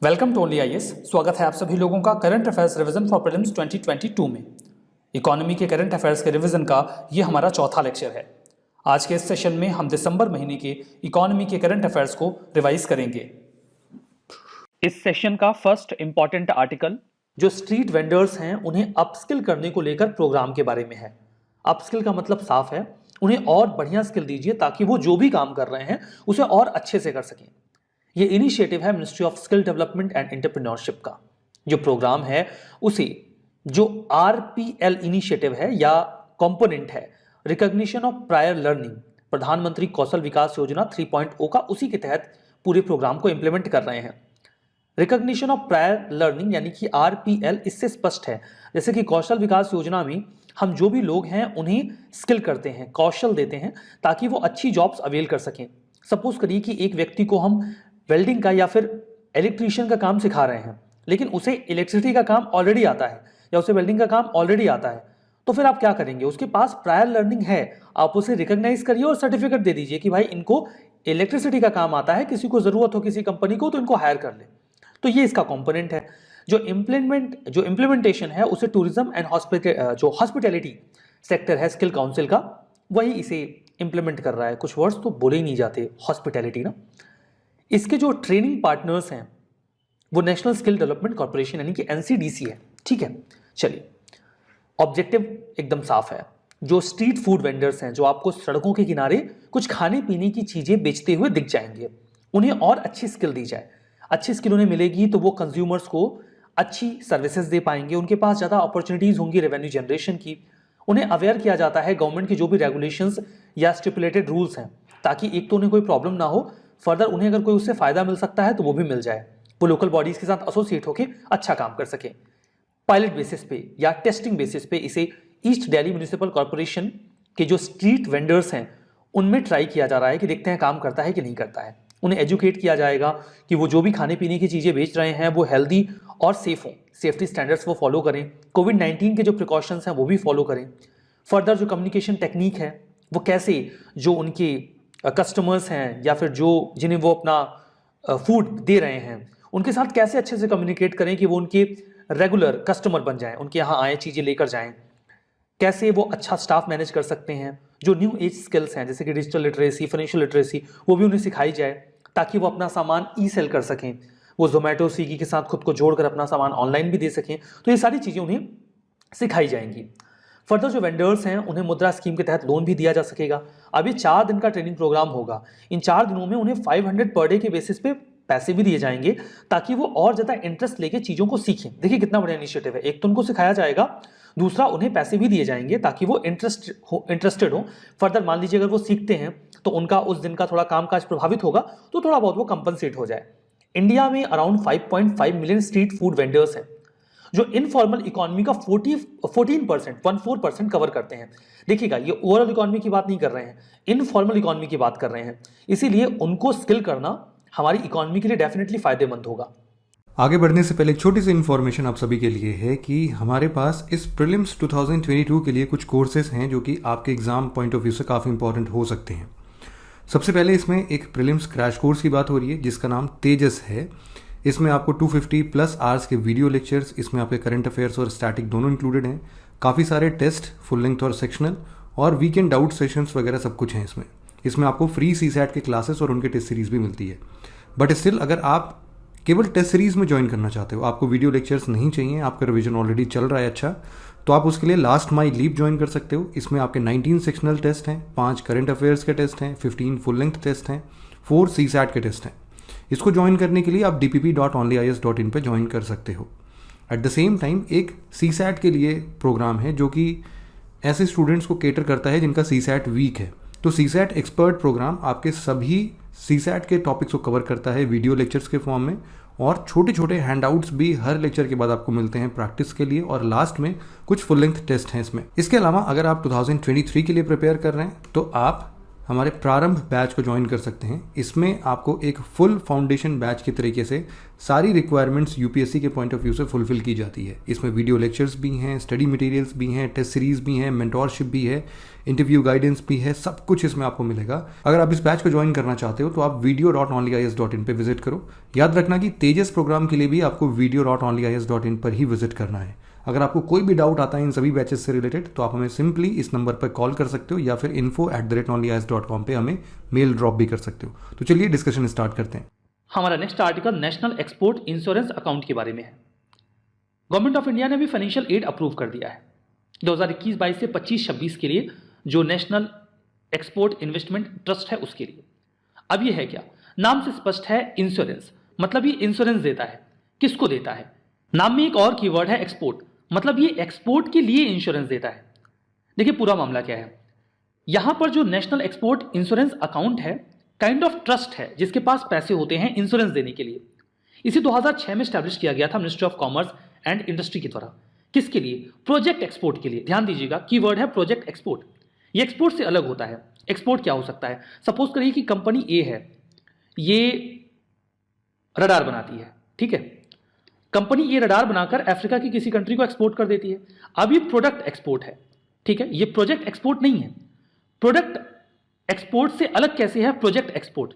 Welcome to only IAS. स्वागत है आप सभी लोगों का current affairs revision for prelims 2022 में। इकोनॉमी के करंट अफेयर्स के रिवीजन का ये हमारा चौथा लेक्चर है। आज के इस सेशन में हम दिसंबर महीने के इकोनॉमी के करंट अफेयर्स को रिवाइज करेंगे। इस सेशन का फर्स्ट इंपॉर्टेंट आर्टिकल जो स्ट्रीट वेंडर्स हैं उन्हें अपस्किल करने को लेकर प्रोग्राम के बारे में है। अपस्किल का मतलब साफ है, उन्हें और बढ़िया स्किल दीजिए ताकि वो जो भी काम कर रहे हैं उसे और अच्छे से कर सकें। ये इनिशिएटिव है ministry of skill development and entrepreneurship का। जो प्रोग्राम है उसे जो आरपीएल इनिशिएटिव है या कंपोनेंट है, रिकॉग्निशन ऑफ प्रायर लर्निंग, प्रधानमंत्री कौशल विकास योजना 3.0 का, उसी के तहत पूरे प्रोग्राम को इंप्लीमेंट कर रहे हैं। रिकॉग्निशन ऑफ प्रायर लर्निंग यानी कि आरपीएल इससे स्पष्ट है, जैसे कि कौशल विकास योजना में हम जो भी लोग हैं उन्हें स्किल करते हैं, कौशल देते हैं ताकि वो अच्छी जॉब्स अवेल कर सकें। सपोज करिए कि एक व्यक्ति को हम वेल्डिंग का या फिर इलेक्ट्रीशियन का काम सिखा रहे हैं, लेकिन उसे इलेक्ट्रिसिटी का काम ऑलरेडी आता है या उसे वेल्डिंग का काम ऑलरेडी आता है, तो फिर आप क्या करेंगे? उसके पास प्रायर लर्निंग है, आप उसे रिकॉग्नाइज करिए और सर्टिफिकेट दे दीजिए कि भाई इनको इलेक्ट्रिसिटी का काम आता है, किसी को जरूरत हो किसी कंपनी को तो इनको हायर कर ले। तो ये इसका कंपोनेंट है। जो इम्प्लीमेंटेशन है उसे टूरिज्म एंड हॉस्पिटैलिटी सेक्टर है स्किल काउंसिल का, वही इसे इंप्लीमेंट कर रहा है। कुछ वर्ड्स तो बोले ही नहीं जाते, हॉस्पिटैलिटी ना। इसके जो ट्रेनिंग पार्टनर्स हैं वो नेशनल स्किल डेवलपमेंट कॉर्पोरेशन यानी कि एनसीडीसी है। ठीक है, चलिए ऑब्जेक्टिव एकदम साफ है। जो स्ट्रीट फूड वेंडर्स हैं, जो आपको सड़कों के किनारे कुछ खाने पीने की चीजें बेचते हुए दिख जाएंगे, उन्हें और अच्छी स्किल दी जाए। अच्छी स्किल उन्हें मिलेगी तो वो कंज्यूमर्स को अच्छी सर्विसेज दे पाएंगे, उनके पास ज़्यादा अपॉर्चुनिटीज़ होंगी रेवेन्यू जनरेशन की। उन्हें अवेयर किया जाता है गवर्नमेंट की जो भी रेगुलेशंस या स्टिपुलेटेड रूल्स हैं, ताकि एक तो उन्हें कोई प्रॉब्लम ना हो, फर्दर उन्हें अगर कोई उससे फ़ायदा मिल सकता है तो वो भी मिल जाए, वो लोकल बॉडीज़ के साथ एसोसिएट होकर अच्छा काम कर सके। पायलट बेसिस पे या टेस्टिंग बेसिस पे इसे ईस्ट दिल्ली म्यूनिसिपल कॉर्पोरेशन के जो स्ट्रीट वेंडर्स हैं उनमें ट्राई किया जा रहा है कि देखते हैं काम करता है कि नहीं करता है। उन्हें एजुकेट किया जाएगा कि वो जो भी खाने पीने की चीज़ें बेच रहे हैं वो हेल्दी और सेफ हों, सेफ्टी स्टैंडर्ड्स वो फॉलो करें, कोविड-19 के जो प्रिकॉशंस हैं वो भी फॉलो करें। फर्दर जो कम्युनिकेशन टेक्निक है वो कैसे जो उनके कस्टमर्स हैं या फिर जो जिन्हें वो अपना फूड दे रहे हैं उनके साथ कैसे अच्छे से कम्युनिकेट करें कि वो उनके रेगुलर कस्टमर बन जाएं, उनके यहाँ आए चीज़ें लेकर जाएं। कैसे वो अच्छा स्टाफ मैनेज कर सकते हैं। जो न्यू एज स्किल्स हैं जैसे कि डिजिटल लिटरेसी, फाइनेंशियल लिटरेसी, वो भी उन्हें सिखाई जाए ताकि वो अपना सामान ई सेल कर सकें, वो जोमेटो स्विगी के साथ खुद को जोड़कर अपना सामान ऑनलाइन भी दे सकें। तो ये सारी चीज़ें उन्हें सिखाई जाएंगी। फर्दर जो वेंडर्स हैं उन्हें मुद्रा स्कीम के तहत लोन भी दिया जा सकेगा। अभी 4 दिन का ट्रेनिंग प्रोग्राम होगा। इन 4 दिनों में उन्हें 500 पर डे के बेसिस पे पैसे भी दिए जाएंगे ताकि वो और ज़्यादा इंटरेस्ट लेके चीज़ों को सीखें। देखिए कितना बढ़िया इनिशिएटिव है। एक तो उनको सिखाया जाएगा, दूसरा उन्हें पैसे भी दिए जाएंगे ताकि वो इंटरेस्टेड हो। फर्दर मान लीजिए अगर वो सीखते हैं तो उनका उस दिन का थोड़ा कामकाज प्रभावित होगा तो थोड़ा बहुत वो कंपनसेट हो जाए। इंडिया में around 5.5 million street food vendors हैं जो इनफॉर्मल इकोनॉमी का 14% कवर करते हैं। देखिएगा ये ओवरऑल इकोनॉमी की बात नहीं कर रहे हैं, इनफॉर्मल इकोनॉमी की बात कर रहे हैं। इसीलिए उनको स्किल करना हमारी इकोनॉमी के लिए डेफिनेटली फायदेमंद होगा। आगे बढ़ने से पहले एक छोटी सी इन्फॉर्मेशन आप सभी के लिए है कि हमारे पास इस प्रीलिम्स 2022 के लिए कुछ कोर्सेज हैं जो कि आपके एग्जाम पॉइंट ऑफ व्यू से काफ़ी इंपॉर्टेंट हो सकते हैं। सबसे पहले इसमें एक प्रीलिम्स क्रैश कोर्स की बात हो रही है जिसका नाम तेजस है। इसमें आपको 250 प्लस आवर्स के वीडियो लेक्चर्स, इसमें आपके करंट अफेयर्स और स्टैटिक दोनों इंक्लूडेड हैं। काफ़ी सारे टेस्ट, फुल लेंथ और सेक्शनल, और वीकेंड डाउट सेशंस वगैरह सब कुछ हैं इसमें आपको फ्री सीसैट के क्लासेस और उनके टेस्ट सीरीज भी मिलती है। बट स्टिल अगर आप केवल टेस्ट सीरीज में ज्वाइन करना चाहते हो, आपको वीडियो लेक्चर्स नहीं चाहिए, आपका रिवीजन ऑलरेडी चल रहा है अच्छा, तो आप उसके लिए लास्ट माई लीप ज्वाइन कर सकते हो। इसमें आपके 19 सेक्शनल टेस्ट हैं, 5 करंट अफेयर्स के टेस्ट हैं, 15 फुल लेंथ टेस्ट हैं, 4 सीसैट के टेस्ट हैं। इसको ज्वाइन करने के लिए आप dpp.onlyis.in पे ज्वाइन कर सकते हो। एट द सेम टाइम एक सीसैट के लिए प्रोग्राम है जो कि ऐसे स्टूडेंट्स को केटर करता है जिनका सीसैट वीक है। तो सीसैट एक्सपर्ट प्रोग्राम आपके सभी सीसैट के टॉपिक्स को कवर करता है वीडियो लेक्चर्स के फॉर्म में, और छोटे छोटे हैंडआउट्स भी हर लेक्चर के बाद आपको मिलते हैं प्रैक्टिस के लिए, और लास्ट में कुछ फुल लेंथ टेस्ट हैं इसमें। इसके अलावा अगर आप 2023 के लिए प्रिपेयर कर रहे हैं तो आप हमारे प्रारंभ बैच को ज्वाइन कर सकते हैं। इसमें आपको एक फुल फाउंडेशन बैच के तरीके से सारी रिक्वायरमेंट्स यूपीएससी के पॉइंट ऑफ व्यू से फुलफिल की जाती है। इसमें वीडियो लेक्चर्स भी हैं, स्टडी मटेरियल्स भी हैं, टेस्ट सीरीज भी हैं, मेंटोरशिप भी है, इंटरव्यू गाइडेंस भी है, सब कुछ इसमें आपको मिलेगा। अगर आप इस बैच को ज्वाइन करना चाहते हो तो आप video.onlyis.in पे विजिट करो। याद रखना कि तेजस प्रोग्राम के लिए भी आपको video.onlyis.in पर ही विजिट करना है। अगर आपको कोई भी डाउट आता है इन सभी बैचेस से रिलेटेड तो आप हमें सिंपली इस नंबर पर कॉल कर सकते हो या फिर info@onlyis.com पे हमें मेल ड्रॉप भी कर सकते हो। तो चलिए डिस्कशन स्टार्ट करते हैं। हमारा next article national export insurance account के बारे में है। गवर्नमेंट ऑफ इंडिया ने भी फाइनेंशियल एड अप्रूव कर दिया है 2021-22 से 25-26 के लिए, जो नेशनल एक्सपोर्ट इन्वेस्टमेंट ट्रस्ट है उसके लिए। अब ये है क्या, नाम से स्पष्ट है इंश्योरेंस, मतलब ये इंश्योरेंस देता है। किसको देता है? नाम में एक और कीवर्ड है एक्सपोर्ट, मतलब ये एक्सपोर्ट के लिए इंश्योरेंस देता है। देखिए पूरा मामला क्या है। यहां पर जो नेशनल एक्सपोर्ट इंश्योरेंस अकाउंट है, काइंड ऑफ ट्रस्ट है जिसके पास पैसे होते हैं इंश्योरेंस देने के लिए। इसे 2006 में स्टैब्लिश किया गया था ministry of commerce and industry के द्वारा। किसके लिए? प्रोजेक्ट एक्सपोर्ट के लिए। ध्यान दीजिएगा, कीवर्ड है प्रोजेक्ट एक्सपोर्ट। ये एक्सपोर्ट से अलग होता है। एक्सपोर्ट क्या हो सकता है? सपोज करिए कि कंपनी ए है, ये रडार बनाती है, ठीक है। कंपनी ये रडार बनाकर अफ्रीका की किसी कंट्री को एक्सपोर्ट कर देती है। अब ये प्रोडक्ट एक्सपोर्ट है, ठीक है, ये प्रोजेक्ट एक्सपोर्ट नहीं है। प्रोडक्ट एक्सपोर्ट से अलग कैसे है प्रोजेक्ट एक्सपोर्ट?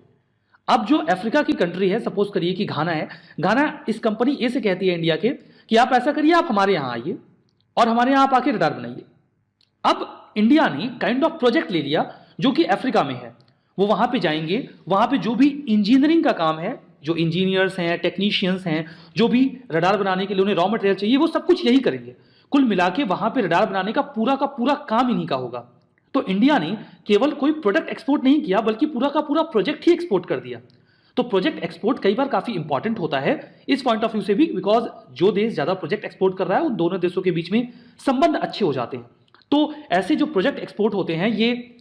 अब जो अफ्रीका की कंट्री है, सपोज करिए कि घाना है, घाना इस कंपनी ए से कहती है इंडिया के कि आप ऐसा करिए, आप हमारे यहां आइए और हमारे यहां आप आके रडार बनाइए। अब इंडिया ने काइंड ऑफ प्रोजेक्ट ले लिया जो कि अफ्रीका में है। वो वहां पे जाएंगे, वहां पे जो भी इंजीनियरिंग का काम है, जो इंजीनियर्स हैं, टेक्नीशियंस हैं, जो भी रडार बनाने के लिए उन्हें रॉ मटेरियल चाहिए, वो सब कुछ यही करेंगे। कुल मिला के वहां पे रडार बनाने का पूरा काम इन्हीं का होगा। तो इंडिया ने केवल कोई प्रोडक्ट एक्सपोर्ट नहीं किया, बल्कि पूरा का पूरा प्रोजेक्ट ही एक्सपोर्ट कर दिया। तो प्रोजेक्ट एक्सपोर्ट कई बार काफी इंपॉर्टेंट होता है इस पॉइंट ऑफ व्यू से भी, बिकॉज जो देश ज्यादा प्रोजेक्ट एक्सपोर्ट कर रहा है उन दोनों देशों के बीच में संबंध अच्छे हो जाते हैं। तो ऐसे जो प्रोजेक्ट एक्सपोर्ट होते हैं ये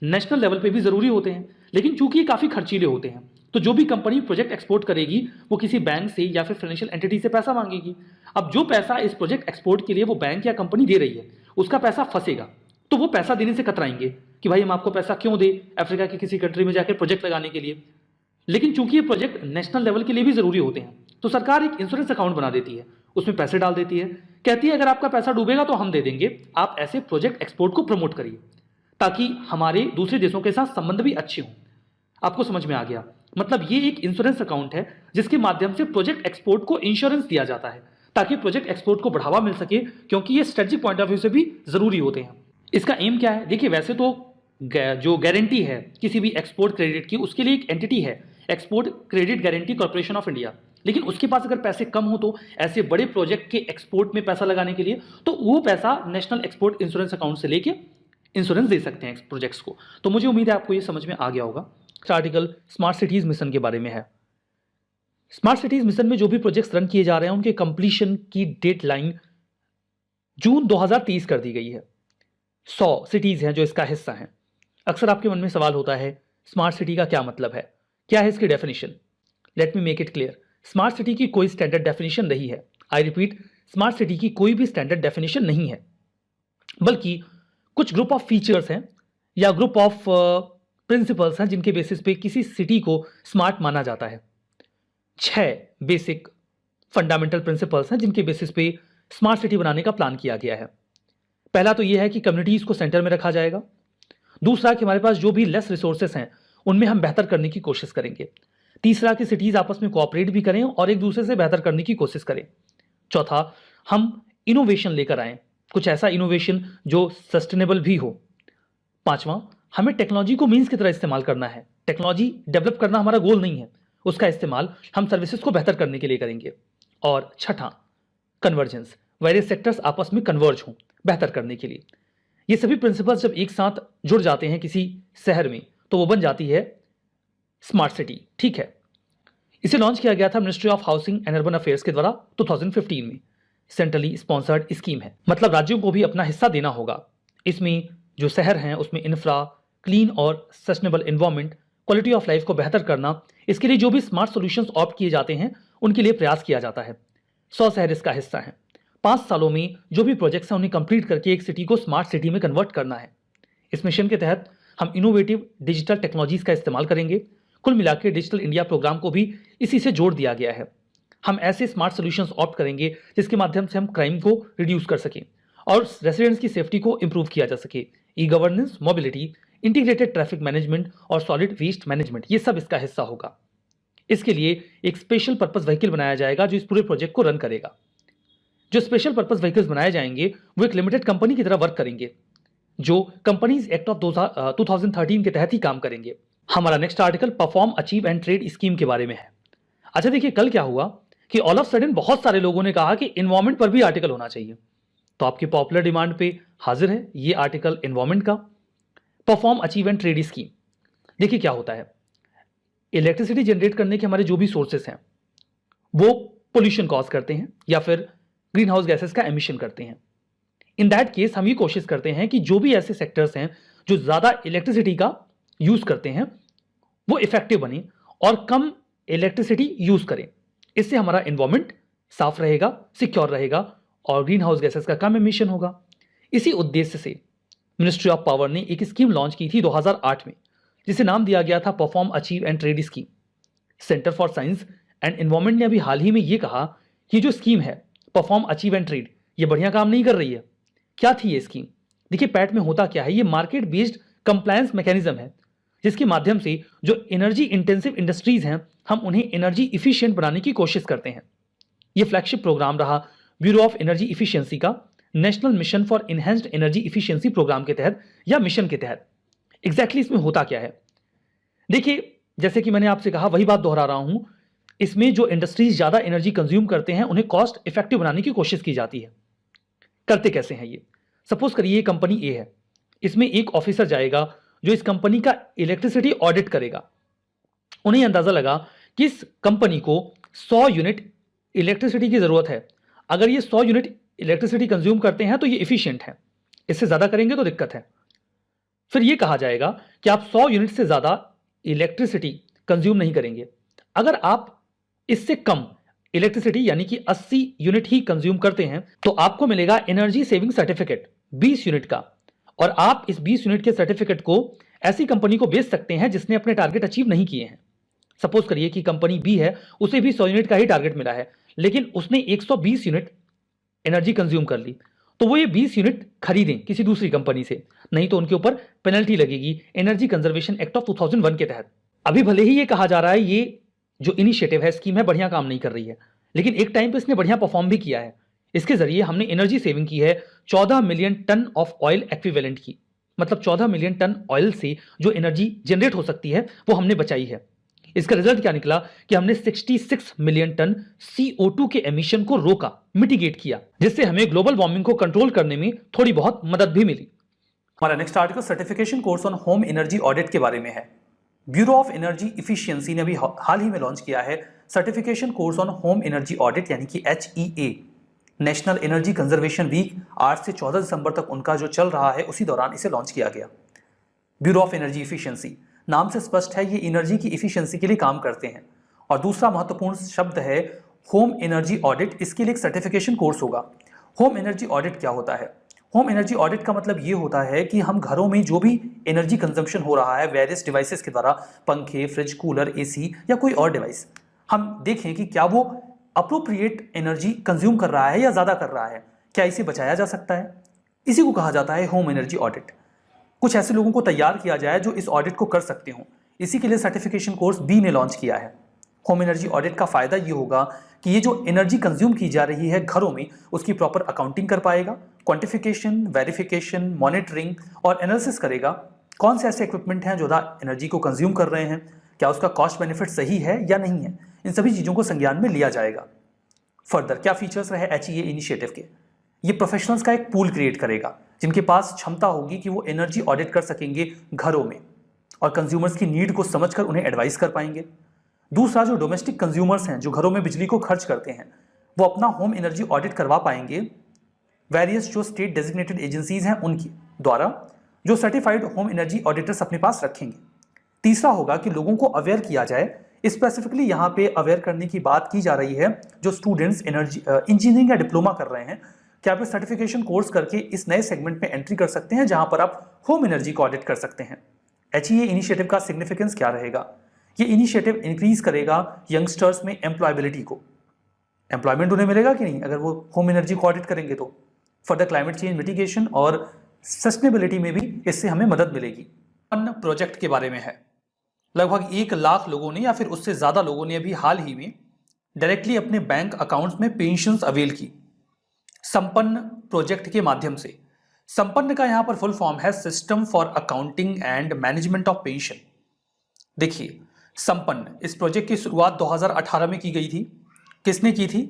नेशनल लेवल पे भी जरूरी होते हैं, लेकिन चूंकि ये काफी खर्चीले होते हैं, तो जो भी कंपनी प्रोजेक्ट एक्सपोर्ट करेगी वो किसी बैंक से या फिर फाइनेंशियल एंटिटी से पैसा मांगेगी। अब जो पैसा इस प्रोजेक्ट एक्सपोर्ट के लिए वो बैंक या कंपनी दे रही है, उसका पैसा फंसेगा, तो वो पैसा देने से कतराएंगे कि भाई हम आपको पैसा क्यों दे अफ्रीका की किसी कंट्री में जाकर प्रोजेक्ट लगाने के लिए। लेकिन चूंकि ये प्रोजेक्ट नेशनल लेवल के लिए भी जरूरी होते हैं, तो सरकार एक इंश्योरेंस अकाउंट बना देती है, उसमें पैसे डाल देती है, कहती है अगर आपका पैसा डूबेगा तो हम दे देंगे, आप ऐसे प्रोजेक्ट एक्सपोर्ट को प्रमोट करिए ताकि हमारे दूसरे देशों के साथ संबंध भी अच्छे हों। आपको समझ में आ गया? मतलब ये एक इंश्योरेंस अकाउंट है जिसके माध्यम से प्रोजेक्ट एक्सपोर्ट को इंश्योरेंस दिया जाता है ताकि प्रोजेक्ट एक्सपोर्ट को बढ़ावा मिल सके, क्योंकि ये स्ट्रेटेजिक पॉइंट ऑफ व्यू से भी जरूरी होते हैं। इसका एम क्या है? देखिए वैसे तो जो गारंटी है किसी भी एक्सपोर्ट क्रेडिट की, उसके लिए एक एंटिटी है export credit guarantee corporation of India, लेकिन उसके पास अगर पैसे कम हो तो ऐसे बड़े प्रोजेक्ट के एक्सपोर्ट में पैसा लगाने के लिए तो वो पैसा नेशनल एक्सपोर्ट इंश्योरेंस अकाउंट से लेके इंश्योरेंस दे सकते हैं प्रोजेक्ट्स को। तो मुझे उम्मीद है आपको ये समझ में आ गया होगा। आर्टिकल स्मार्ट सिटीज मिशन के बारे में है। स्मार्ट सिटीज मिशन में जो भी प्रोजेक्ट्स रन किए जा रहे हैं उनके कंप्लीशन की डेडलाइन जून 2023 कर दी गई है। 100 सिटीज हैं जो इसका हिस्सा हैं। अक्सर आपके मन में सवाल होता है स्मार्ट सिटी का क्या मतलब है, क्या है इसकी definition? Let me make it clear. Smart city की कोई स्टैंडर्ड डेफिनेशन नहीं है। आई रिपीट, स्मार्ट सिटी की कोई भी स्टैंडर्ड डेफिनेशन नहीं है, बल्कि कुछ ग्रुप ऑफ फीचर्स हैं या ग्रुप ऑफ प्रिंसिपल्स हैं जिनके बेसिस पे किसी सिटी को स्मार्ट माना जाता है। 6 बेसिक फंडामेंटल प्रिंसिपल्स हैं जिनके बेसिस पे स्मार्ट सिटी बनाने का प्लान किया गया है। पहला तो यह है कि कम्युनिटीज को सेंटर में रखा जाएगा। दूसरा कि हमारे पास जो भी लेस रिसोर्सेस हैं उनमें हम बेहतर करने की कोशिश करेंगे। तीसरा कि सिटीज आपस में कोऑपरेट भी करें और एक दूसरे से बेहतर करने की कोशिश करें। चौथा, हम इनोवेशन लेकर आएं, कुछ ऐसा इनोवेशन जो सस्टेनेबल भी हो। पांचवा, हमें टेक्नोलॉजी को मीन्स की तरह इस्तेमाल करना है। टेक्नोलॉजी डेवलप करना हमारा गोल नहीं है, उसका इस्तेमाल हम सर्विसेज को बेहतर करने के लिए करेंगे। और छठा, कन्वर्जेंस, वेरियस सेक्टर्स आपस में कन्वर्ज हों बेहतर करने के लिए। ये सभी प्रिंसिपल्स जब एक साथ जुड़ जाते हैं किसी शहर में तो वो बन जाती है स्मार्ट सिटी। ठीक है, इसे लॉन्च किया गया था ministry of housing and urban affairs के द्वारा 2015 में। सेंट्रली स्पॉन्सर्ड स्कीम है, मतलब राज्यों को भी अपना हिस्सा देना होगा। इसमें जो शहर हैं उसमें इंफ्रा, क्लीन और sustainable environment, quality of life को बेहतर करना, इसके लिए जो भी स्मार्ट सॉल्यूशंस ऑप्ट किए जाते हैं उनके लिए प्रयास किया जाता है। 100 शहर इसका हिस्सा हैं। 5 सालों में जो भी प्रोजेक्ट्स हैं उन्हें कंप्लीट करके एक सिटी को स्मार्ट सिटी में कन्वर्ट करना है। इस मिशन के तहत हम इनोवेटिव डिजिटल टेक्नोलॉजीज का इस्तेमाल करेंगे। कुल मिलाकर डिजिटल इंडिया प्रोग्राम को भी इसी से जोड़ दिया गया है। हम ऐसे स्मार्ट सॉल्यूशंस ऑप्ट करेंगे जिसके माध्यम से हम क्राइम को रिड्यूस कर सकें और रेसिडेंट्स की सेफ्टी को इंप्रूव किया जा सके। E governance, mobility, integrated traffic management और सॉलिड वेस्ट मैनेजमेंट, ये सब इसका हिस्सा होगा। इसके लिए एक स्पेशल पर्पस व्हीकल बनाया जाएगा जो इस पूरे प्रोजेक्ट को रन करेगा। जो स्पेशल पर्पस व्हीकल्स बनाए जाएंगे वो एक लिमिटेड कंपनी की तरह वर्क करेंगे जो कंपनीज एक्ट ऑफ 2013 के तहत ही काम करेंगे। हमारा next article perform, achieve and trade scheme के बारे में है। अच्छा देखिए, कल क्या हुआ कि ऑल ऑफ सडन बहुत सारे लोगों ने कहा कि इन्वायरमेंट पर भी आर्टिकल होना चाहिए। तो आपकी पॉपुलर डिमांड पे हाजिर है ये आर्टिकल इन्वायरमेंट का, perform, achieve and trade scheme. देखिए क्या होता है, इलेक्ट्रिसिटी जनरेट करने के हमारे जो भी सोर्सेस हैं वो पोल्यूशन कॉज करते हैं या फिर ग्रीन हाउस गैसेस का एमिशन करते हैं। इन दैट केस हम ये कोशिश करते हैं कि जो भी ऐसे सेक्टर्स हैं जो ज़्यादा इलेक्ट्रिसिटी का यूज़ करते हैं वो इफेक्टिव बने और कम इलेक्ट्रिसिटी यूज़ करें। इससे हमारा एनवायरनमेंट साफ रहेगा, सिक्योर रहेगा और ग्रीन हाउस गैसेस का कम एमिशन होगा। इसी उद्देश्य से मिनिस्ट्री ऑफ पावर ने एक स्कीम लॉन्च की थी 2008 में, जिसे नाम दिया गया था perform, achieve and trade scheme. Centre for science and environment ने अभी हाल ही में ये कहा कि जो स्कीम है परफॉर्म, अचीव एंड ट्रेड, ये बढ़िया काम नहीं कर रही है। क्या थी ये स्कीम? देखिए पैट में होता क्या है, ये मार्केट बेस्ड कंप्लायंस मैकेनिज्म है जिसके माध्यम से जो एनर्जी इंटेंसिव इंडस्ट्रीज हैं हम उन्हें एनर्जी इफिशिएंट बनाने की कोशिश करते हैं। ये फ्लैगशिप प्रोग्राम रहा ब्यूरो ऑफ एनर्जी इफिशिएंसी का, national mission for enhanced energy efficiency programme के तहत या मिशन के तहत। एग्जैक्टली इसमें होता क्या है, देखिए जैसे कि मैंने आपसे कहा, वही बात दोहरा रहा हूं, इसमें जो इंडस्ट्रीज ज्यादा एनर्जी कंज्यूम करते हैं उन्हें कॉस्ट इफेक्टिव बनाने की कोशिश की जाती है। करते कैसे हैं ये? सपोज करिए ये कंपनी ए है, इसमें एक ऑफिसर जाएगा जो इस कंपनी का इलेक्ट्रिसिटी ऑडिट करेगा। उन्हें अंदाजा लगा कि इस कंपनी को 100 यूनिट इलेक्ट्रिसिटी की जरूरत है। अगर ये 100 यूनिट इलेक्ट्रिसिटी कंज्यूम करते हैं तो ये इफिशिएंट है, इससे ज्यादा करेंगे तो दिक्कत है। फिर ये कहा जाएगा कि आप 100 यूनिट से ज्यादा इलेक्ट्रिसिटी कंज्यूम नहीं करेंगे। अगर आप इससे कम इलेक्ट्रिसिटी यानी कि 80 यूनिट ही कंज्यूम करते हैं तो आपको मिलेगा एनर्जी सेविंग सर्टिफिकेट 20 यूनिट का, और आप इस 20 यूनिट के सर्टिफिकेट को ऐसी कंपनी को बेच सकते हैं जिसने अपने टारगेट अचीव नहीं किए हैं। सपोज करिए कि कंपनी बी है, उसे भी 100 यूनिट का ही टारगेट मिला है, लेकिन उसने 120 यूनिट एनर्जी कंज्यूम कर ली, तो वो ये 20 यूनिट खरीदें किसी दूसरी कंपनी से, नहीं तो उनके ऊपर पेनल्टी लगेगी एनर्जी कंजर्वेशन एक्ट ऑफ 2001 के तहत। अभी भले ही ये कहा जा रहा है ये जो इनिशिएटिव है, स्कीम है, बढ़िया काम नहीं कर रही है, लेकिन एक टाइम पे इसने बढ़िया परफॉर्म भी किया है। इसके जरिए हमने एनर्जी सेविंग की है 14 million tonne of oil equivalent की, मतलब 14 मिलियन टन ऑयल से जो एनर्जी जनरेट हो सकती है वो हमने बचाई है। इसका रिजल्ट क्या निकला कि हमने 66 मिलियन टन CO2 के एमिशन को रोका, मिटिगेट किया, जिससे हमें ग्लोबल वार्मिंग को कंट्रोल करने में थोड़ी बहुत मदद भी मिली। हमारा next article certification course on home energy audit के बारे में है। ब्यूरो ऑफ एनर्जी इफिशिएंसी ने अभी हाल ही में लॉन्च किया है certification course on home energy audit यानी कि HEA। National energy conservation week 8 से 14 दिसंबर तक उनका जो चल रहा है उसी दौरान इसे लॉन्च किया गया। ब्यूरो ऑफ एनर्जी इफिशिएंसी, नाम से स्पष्ट है ये एनर्जी की इफिशिएंसी के लिए काम करते हैं। और दूसरा महत्वपूर्ण शब्द है होम एनर्जी ऑडिट, इसके लिए एक सर्टिफिकेशन कोर्स होगा। होम एनर्जी ऑडिट क्या होता है? होम एनर्जी ऑडिट का मतलब ये होता है कि हम घरों में जो भी एनर्जी कंजम्पशन हो रहा है वेरियस डिवाइसेस के द्वारा, पंखे, फ्रिज, कूलर, AC या कोई और डिवाइस, हम देखें कि क्या वो अप्रोप्रिएट एनर्जी कंज्यूम कर रहा है या ज़्यादा कर रहा है, क्या इसे बचाया जा सकता है। इसी को कहा जाता है होम एनर्जी ऑडिट। कुछ ऐसे लोगों को तैयार किया जाए जो इस ऑडिट को कर सकते हों, इसी के लिए सर्टिफिकेशन कोर्स बी ने लॉन्च किया है। होम एनर्जी ऑडिट का फ़ायदा ये होगा कि ये जो एनर्जी कंज्यूम की जा रही है घरों में उसकी प्रॉपर अकाउंटिंग कर पाएगा, क्वांटिफिकेशन, वेरिफिकेशन, मॉनिटरिंग और एनालिसिस करेगा। कौन से ऐसे इक्विपमेंट हैं जो ज़्यादा एनर्जी को कंज्यूम कर रहे हैं, क्या उसका कॉस्ट बेनिफिट सही है या नहीं है, इन सभी चीज़ों को संज्ञान में लिया जाएगा। फर्दर क्या फीचर्स रहे HEA इनिशिएटिव के? ये प्रोफेशनल्स का एक पूल क्रिएट करेगा जिनके पास क्षमता होगी कि वो एनर्जी ऑडिट कर सकेंगे घरों में और कंज्यूमर्स की नीड को समझकर उन्हें एडवाइस कर पाएंगे। दूसरा, जो डोमेस्टिक कंज्यूमर्स हैं जो घरों में बिजली को खर्च करते हैं वो अपना होम एनर्जी ऑडिट करवा पाएंगे वेरियस जो स्टेट डेजिग्नेटेड एजेंसीज हैं उनकी द्वारा, जो सर्टिफाइड होम एनर्जी ऑडिटर्स अपने पास रखेंगे। तीसरा होगा कि लोगों को अवेयर किया जाए, स्पेसिफिकली यहाँ पे अवेयर करने की बात की जा रही है जो स्टूडेंट्स एनर्जी इंजीनियरिंग या डिप्लोमा कर रहे हैं, क्या आप सर्टिफिकेशन कोर्स करके इस नए सेगमेंट में एंट्री कर सकते हैं जहां पर आप होम एनर्जी को ऑडिट कर सकते हैं। HEA इनिशिएटिव का सिग्निफिकेंस क्या रहेगा? ये इनिशिएटिव इंक्रीज करेगा यंगस्टर्स में एम्प्लॉयबिलिटी को। एम्प्लॉयमेंट उन्हें मिलेगा कि नहीं अगर वो होम एनर्जी को ऑडिट करेंगे तो। फर्दर क्लाइमेट चेंज मिटिगेशन और सस्टेनेबिलिटी में भी इससे हमें मदद मिलेगी। अन्य प्रोजेक्ट के बारे में है। लगभग 1 लाख लोगों ने या फिर उससे ज्यादा लोगों ने अभी हाल ही में डायरेक्टली अपने बैंक अकाउंट्स में पेंशन्स अवेल की संपन्न प्रोजेक्ट के माध्यम से। संपन्न का यहां पर फुल फॉर्म है system for accounting and management of pension. देखिए, संपन्न इस प्रोजेक्ट की शुरुआत 2018 में की गई थी। किसने की थी?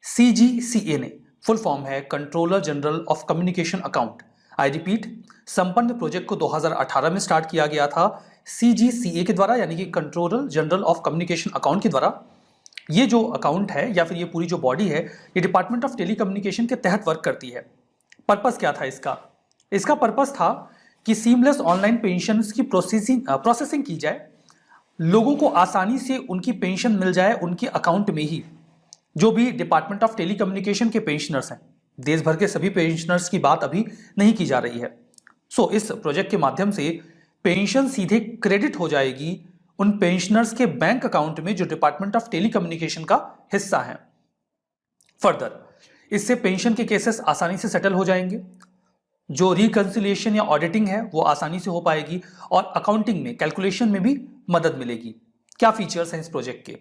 CGCA ने। फुल फॉर्म है controller general of communication account. I repeat, संपन्न प्रोजेक्ट को 2018 में स्टार्ट किया गया था CGCA के द्वारा, यानी कि controller general of communication account के द्वारा। ये जो अकाउंट है या फिर ये पूरी जो बॉडी है, ये डिपार्टमेंट ऑफ टेलीकम्युनिकेशन के तहत वर्क करती है। पर्पस क्या था इसका? इसका पर्पस था कि सीमलेस ऑनलाइन पेंशन की प्रोसेसिंग की जाए, लोगों को आसानी से उनकी पेंशन मिल जाए उनके अकाउंट में ही। जो भी डिपार्टमेंट ऑफ टेलीकम्युनिकेशन के पेंशनर्स हैं, देश भर के सभी पेंशनर्स की बात अभी नहीं की जा रही है। सो इस प्रोजेक्ट के माध्यम से पेंशन सीधे क्रेडिट हो जाएगी उन पेंशनर्स के बैंक अकाउंट में जो डिपार्टमेंट ऑफ टेलीकम्युनिकेशन का हिस्सा है। फर्दर इससे पेंशन के केसेस आसानी से सेटल हो जाएंगे, जो रिकंसिलिएशन या ऑडिटिंग है वो आसानी से हो पाएगी और अकाउंटिंग में कैलकुलेशन में भी मदद मिलेगी। क्या फीचर्स हैं इस प्रोजेक्ट के?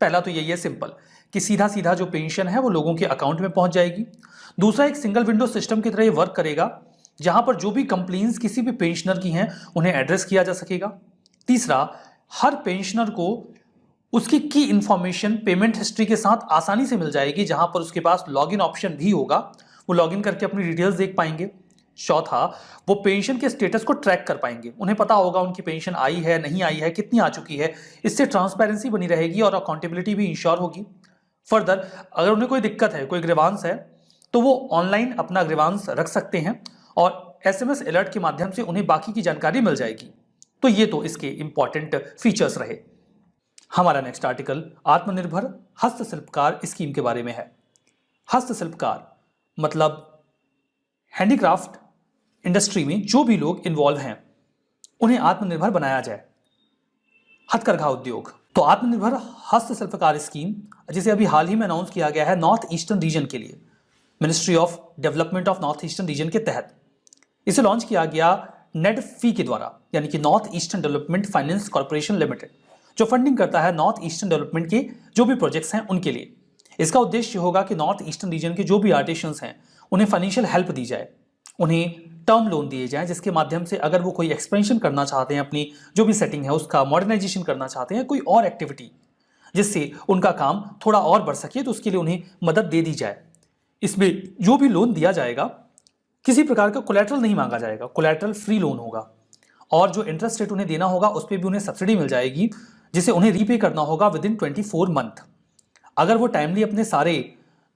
पहला तो यही है सिंपल कि सीधा सीधा जो पेंशन है वो लोगों के अकाउंट में पहुंच जाएगी। दूसरा, एक सिंगल विंडो सिस्टम की तरह ये वर्क करेगा जहां पर जो भी कंप्लेंट्स किसी भी पेंशनर की हैं उन्हें एड्रेस किया जा सकेगा। तीसरा, हर पेंशनर को उसकी की इंफॉर्मेशन पेमेंट हिस्ट्री के साथ आसानी से मिल जाएगी, जहां पर उसके पास लॉगिन ऑप्शन भी होगा, वो लॉगिन करके अपनी डिटेल्स देख पाएंगे। चौथा, वो पेंशन के स्टेटस को ट्रैक कर पाएंगे, उन्हें पता होगा उनकी पेंशन आई है नहीं आई है, कितनी आ चुकी है। इससे ट्रांसपेरेंसी बनी रहेगी और अकाउंटेबिलिटी भी इंश्योर होगी। फर्दर, अगर उन्हें कोई दिक्कत है, कोई ग्रीवांस है, तो वो ऑनलाइन अपना ग्रीवांस रख सकते हैं और SMS अलर्ट के माध्यम से उन्हें बाकी की जानकारी मिल जाएगी। तो ये तो इसके इंपॉर्टेंट फीचर्स रहे। हमारा नेक्स्ट आर्टिकल आत्मनिर्भर हस्तशिल्पकार स्कीम के बारे में है। हस्तशिल्पकार मतलब हैंडीक्राफ्ट इंडस्ट्री में जो भी लोग इन्वॉल्व हैं उन्हें आत्मनिर्भर बनाया जाए। हथकरघा उद्योग। तो आत्मनिर्भर हस्तशिल्पकार स्कीम, जिसे अभी हाल ही में अनाउंस किया गया है नॉर्थ ईस्टर्न रीजन के लिए, ministry of development of north eastern region के तहत इसे लॉन्च किया गया नेडफी के द्वारा, यानी कि north eastern development finance corporation limited, जो फंडिंग करता है नॉर्थ ईस्टर्न डेवलपमेंट के जो भी प्रोजेक्ट्स हैं उनके लिए। इसका उद्देश्य होगा कि नॉर्थ ईस्टर्न रीजन के जो भी आर्टिशंस हैं उन्हें फाइनेंशियल हेल्प दी जाए, उन्हें टर्म लोन दिए जाएं, जिसके माध्यम से अगर वो कोई एक्सपेंशन करना चाहते हैं, अपनी जो भी सेटिंग है उसका मॉडर्नाइजेशन करना चाहते हैं, कोई और एक्टिविटी जिससे उनका काम थोड़ा और बढ़ सके, तो उसके लिए उन्हें मदद दे दी जाए। इसमें जो भी लोन दिया जाएगा किसी प्रकार का कोलैटरल नहीं मांगा जाएगा, कोलैटरल फ्री लोन होगा और जो इंटरेस्ट रेट उन्हें देना होगा उस पर भी उन्हें सब्सिडी मिल जाएगी, जिसे उन्हें रीपे करना होगा विद इन 24 मंथ। अगर वो टाइमली अपने सारे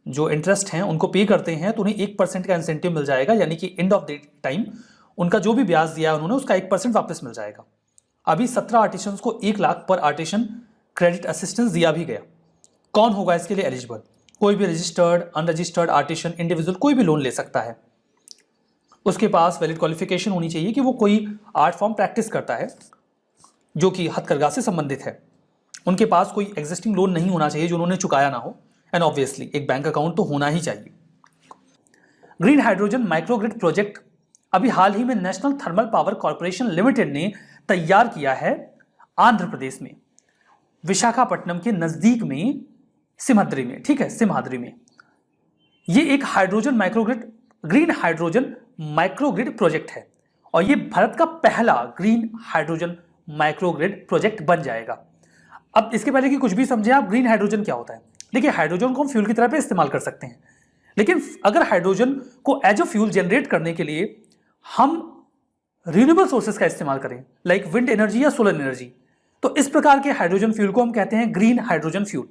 जो इंटरेस्ट हैं उनको पे करते हैं तो उन्हें 1% का इंसेंटिव मिल जाएगा, यानी कि एंड ऑफ द टाइम उनका जो भी ब्याज दिया है उन्होंने उसका 1% वापस मिल जाएगा। अभी 17 आर्टिशंस को 1 लाख पर आर्टिशन क्रेडिट असिस्टेंस दिया भी गया। कौन होगा इसके लिए एलिजिबल? कोई भी रजिस्टर्ड, अनरजिस्टर्ड आर्टिशन, इंडिविजुअल कोई भी लोन ले सकता है। उसके पास वैलिड क्वालिफिकेशन होनी चाहिए कि वो कोई आर्ट फॉर्म प्रैक्टिस करता है जो कि हथकरघा से संबंधित है। उनके पास कोई एग्जिस्टिंग लोन नहीं होना चाहिए जो उन्होंने चुकाया ना हो, एंड ऑब्वियसली एक बैंक अकाउंट तो होना ही चाहिए। ग्रीन हाइड्रोजन माइक्रोग्रिड प्रोजेक्ट अभी हाल ही में national thermal power corporation limited ने तैयार किया है आंध्र प्रदेश में, विशाखापट्टनम के नजदीक में सिमहाद्री में। ठीक है, सिमहाद्री में ये एक hydrogen microgrid, green hydrogen microgrid project है और ये भारत का पहला ग्रीन हाइड्रोजन माइक्रोग्रिड प्रोजेक्ट बन जाएगा। अब इसके पहले कि कुछ भी समझे आप, ग्रीन हाइड्रोजन क्या होता है? देखिए, हाइड्रोजन को हम फ्यूल की तरह पे इस्तेमाल कर सकते हैं, लेकिन अगर हाइड्रोजन को एज अ फ्यूल जनरेट करने के लिए हम रिन्यूएबल सोर्सेज का इस्तेमाल करें, लाइक विंड एनर्जी या सोलर एनर्जी, तो इस प्रकार के हाइड्रोजन फ्यूल को हम कहते हैं ग्रीन हाइड्रोजन फ्यूल।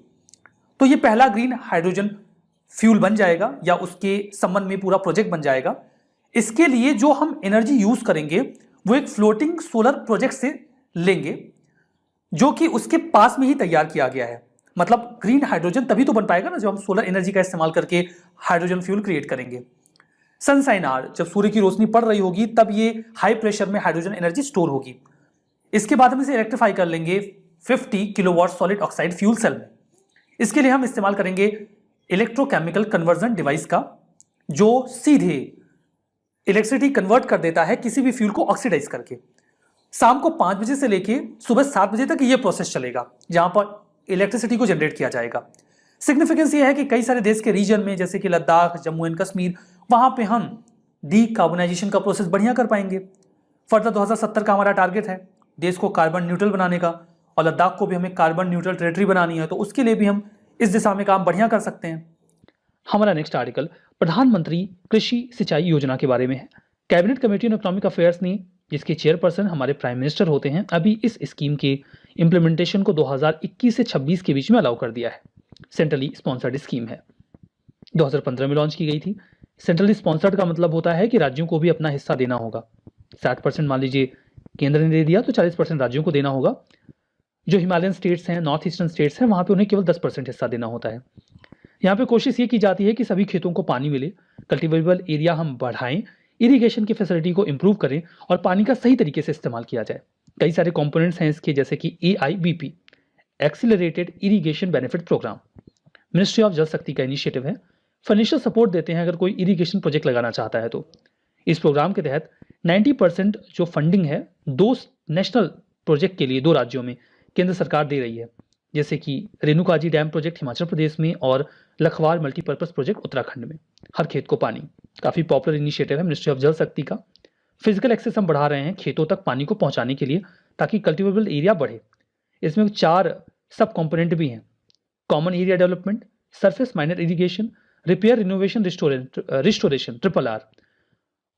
तो ये पहला ग्रीन हाइड्रोजन फ्यूल बन जाएगा या उसके संबंध में पूरा प्रोजेक्ट बन जाएगा। इसके लिए जो हम एनर्जी यूज करेंगे वो एक फ्लोटिंग सोलर प्रोजेक्ट से लेंगे जो कि उसके पास में ही तैयार किया गया है। मतलब ग्रीन हाइड्रोजन तभी तो बन पाएगा ना जब हम सोलर एनर्जी का इस्तेमाल करके हाइड्रोजन फ्यूल क्रिएट करेंगे। सनसाइन आवर, जब सूर्य की रोशनी पड़ रही होगी तब ये हाई प्रेशर में हाइड्रोजन एनर्जी स्टोर होगी। इसके बाद हम इसे इलेक्ट्रीफाई कर लेंगे 50 kilowatt solid oxide fuel cell में। इसके लिए हम इस्तेमाल करेंगे इलेक्ट्रोकेमिकल कन्वर्जन डिवाइस का, जो सीधे इलेक्ट्रिसिटी कन्वर्ट कर देता है किसी भी फ्यूल को ऑक्सीडाइज करके। शाम को 5 बजे से लेके सुबह 7 बजे तक ये प्रोसेस चलेगा, जहां पर इलेक्ट्रिसिटी को जनरेट किया जाएगा। सिग्निफिकेंस ये है कि कई सारे देश के रीजन में, जैसे कि लद्दाख, जम्मू एंड कश्मीर, वहां पे हम डीकार्बोनाइजेशन का प्रोसेस बढ़िया कर पाएंगे। फर्दर 2070 का हमारा टारगेट है देश को कार्बन न्यूट्रल बनाने का, और लद्दाख को भी हमें कार्बन न्यूट्रल टेरिटरी बनानी है, तो उसके लिए भी हम इस दिशा में काम बढ़िया कर सकते हैं। हमारा नेक्स्ट आर्टिकल प्रधानमंत्री कृषि सिंचाई योजना के बारे में है। Cabinet committee on economic affairs ने, जिसके चेयरपर्सन हमारे प्राइम मिनिस्टर होते हैं, अभी इस स्कीम के इंप्लीमेंटेशन को 2021 से 26 के बीच में अलाउ कर दिया है। सेंट्रली स्पॉन्सर्ड स्कीम है, 2015 में लॉन्च की गई थी। सेंट्रली स्पॉन्सर्ड का मतलब होता है कि राज्यों को भी अपना हिस्सा देना होगा। 60% मान लीजिए केंद्र ने दे दिया, तो 40% राज्यों को देना होगा। जो हिमालयन स्टेट्स हैं, नॉर्थ ईस्टर्न स्टेट्स हैं, वहां पे उन्हें केवल 10% हिस्सा देना होता है। यहाँ पे कोशिश ये की जाती है कि सभी खेतों को पानी मिले, कल्टिवेबल एरिया हम बढ़ाएं, इरिगेशन की फैसिलिटी को इंप्रूव करें और पानी का सही तरीके से इस्तेमाल किया जाए। कई सारे कंपोनेंट्स हैं इसके, जैसे कि AIBP, accelerated irrigation benefit programme, ministry of Jal Shakti का इनिशिएटिव है। फाइनेंशियल सपोर्ट देते हैं अगर कोई इरिगेशन प्रोजेक्ट लगाना चाहता है तो। इस प्रोग्राम के तहत 90% जो फंडिंग है 2 नेशनल प्रोजेक्ट के लिए 2 राज्यों में केंद्र सरकार दे रही है, जैसे कि रेणुकाजी डैम प्रोजेक्ट हिमाचल प्रदेश में और लखवार मल्टीपर्पज प्रोजेक्ट उत्तराखंड में। हर खेत को पानी, काफी पॉपुलर इनिशिएटिव है मिनिस्ट्री ऑफ जल शक्ति का। फिजिकल एक्सेस हम बढ़ा रहे हैं खेतों तक पानी को पहुंचाने के लिए, ताकि कल्टिवेबल एरिया बढ़े। इसमें 4 सब कंपोनेंट भी हैं: common area development, surface miner irrigation, repair renovation restoration RRR,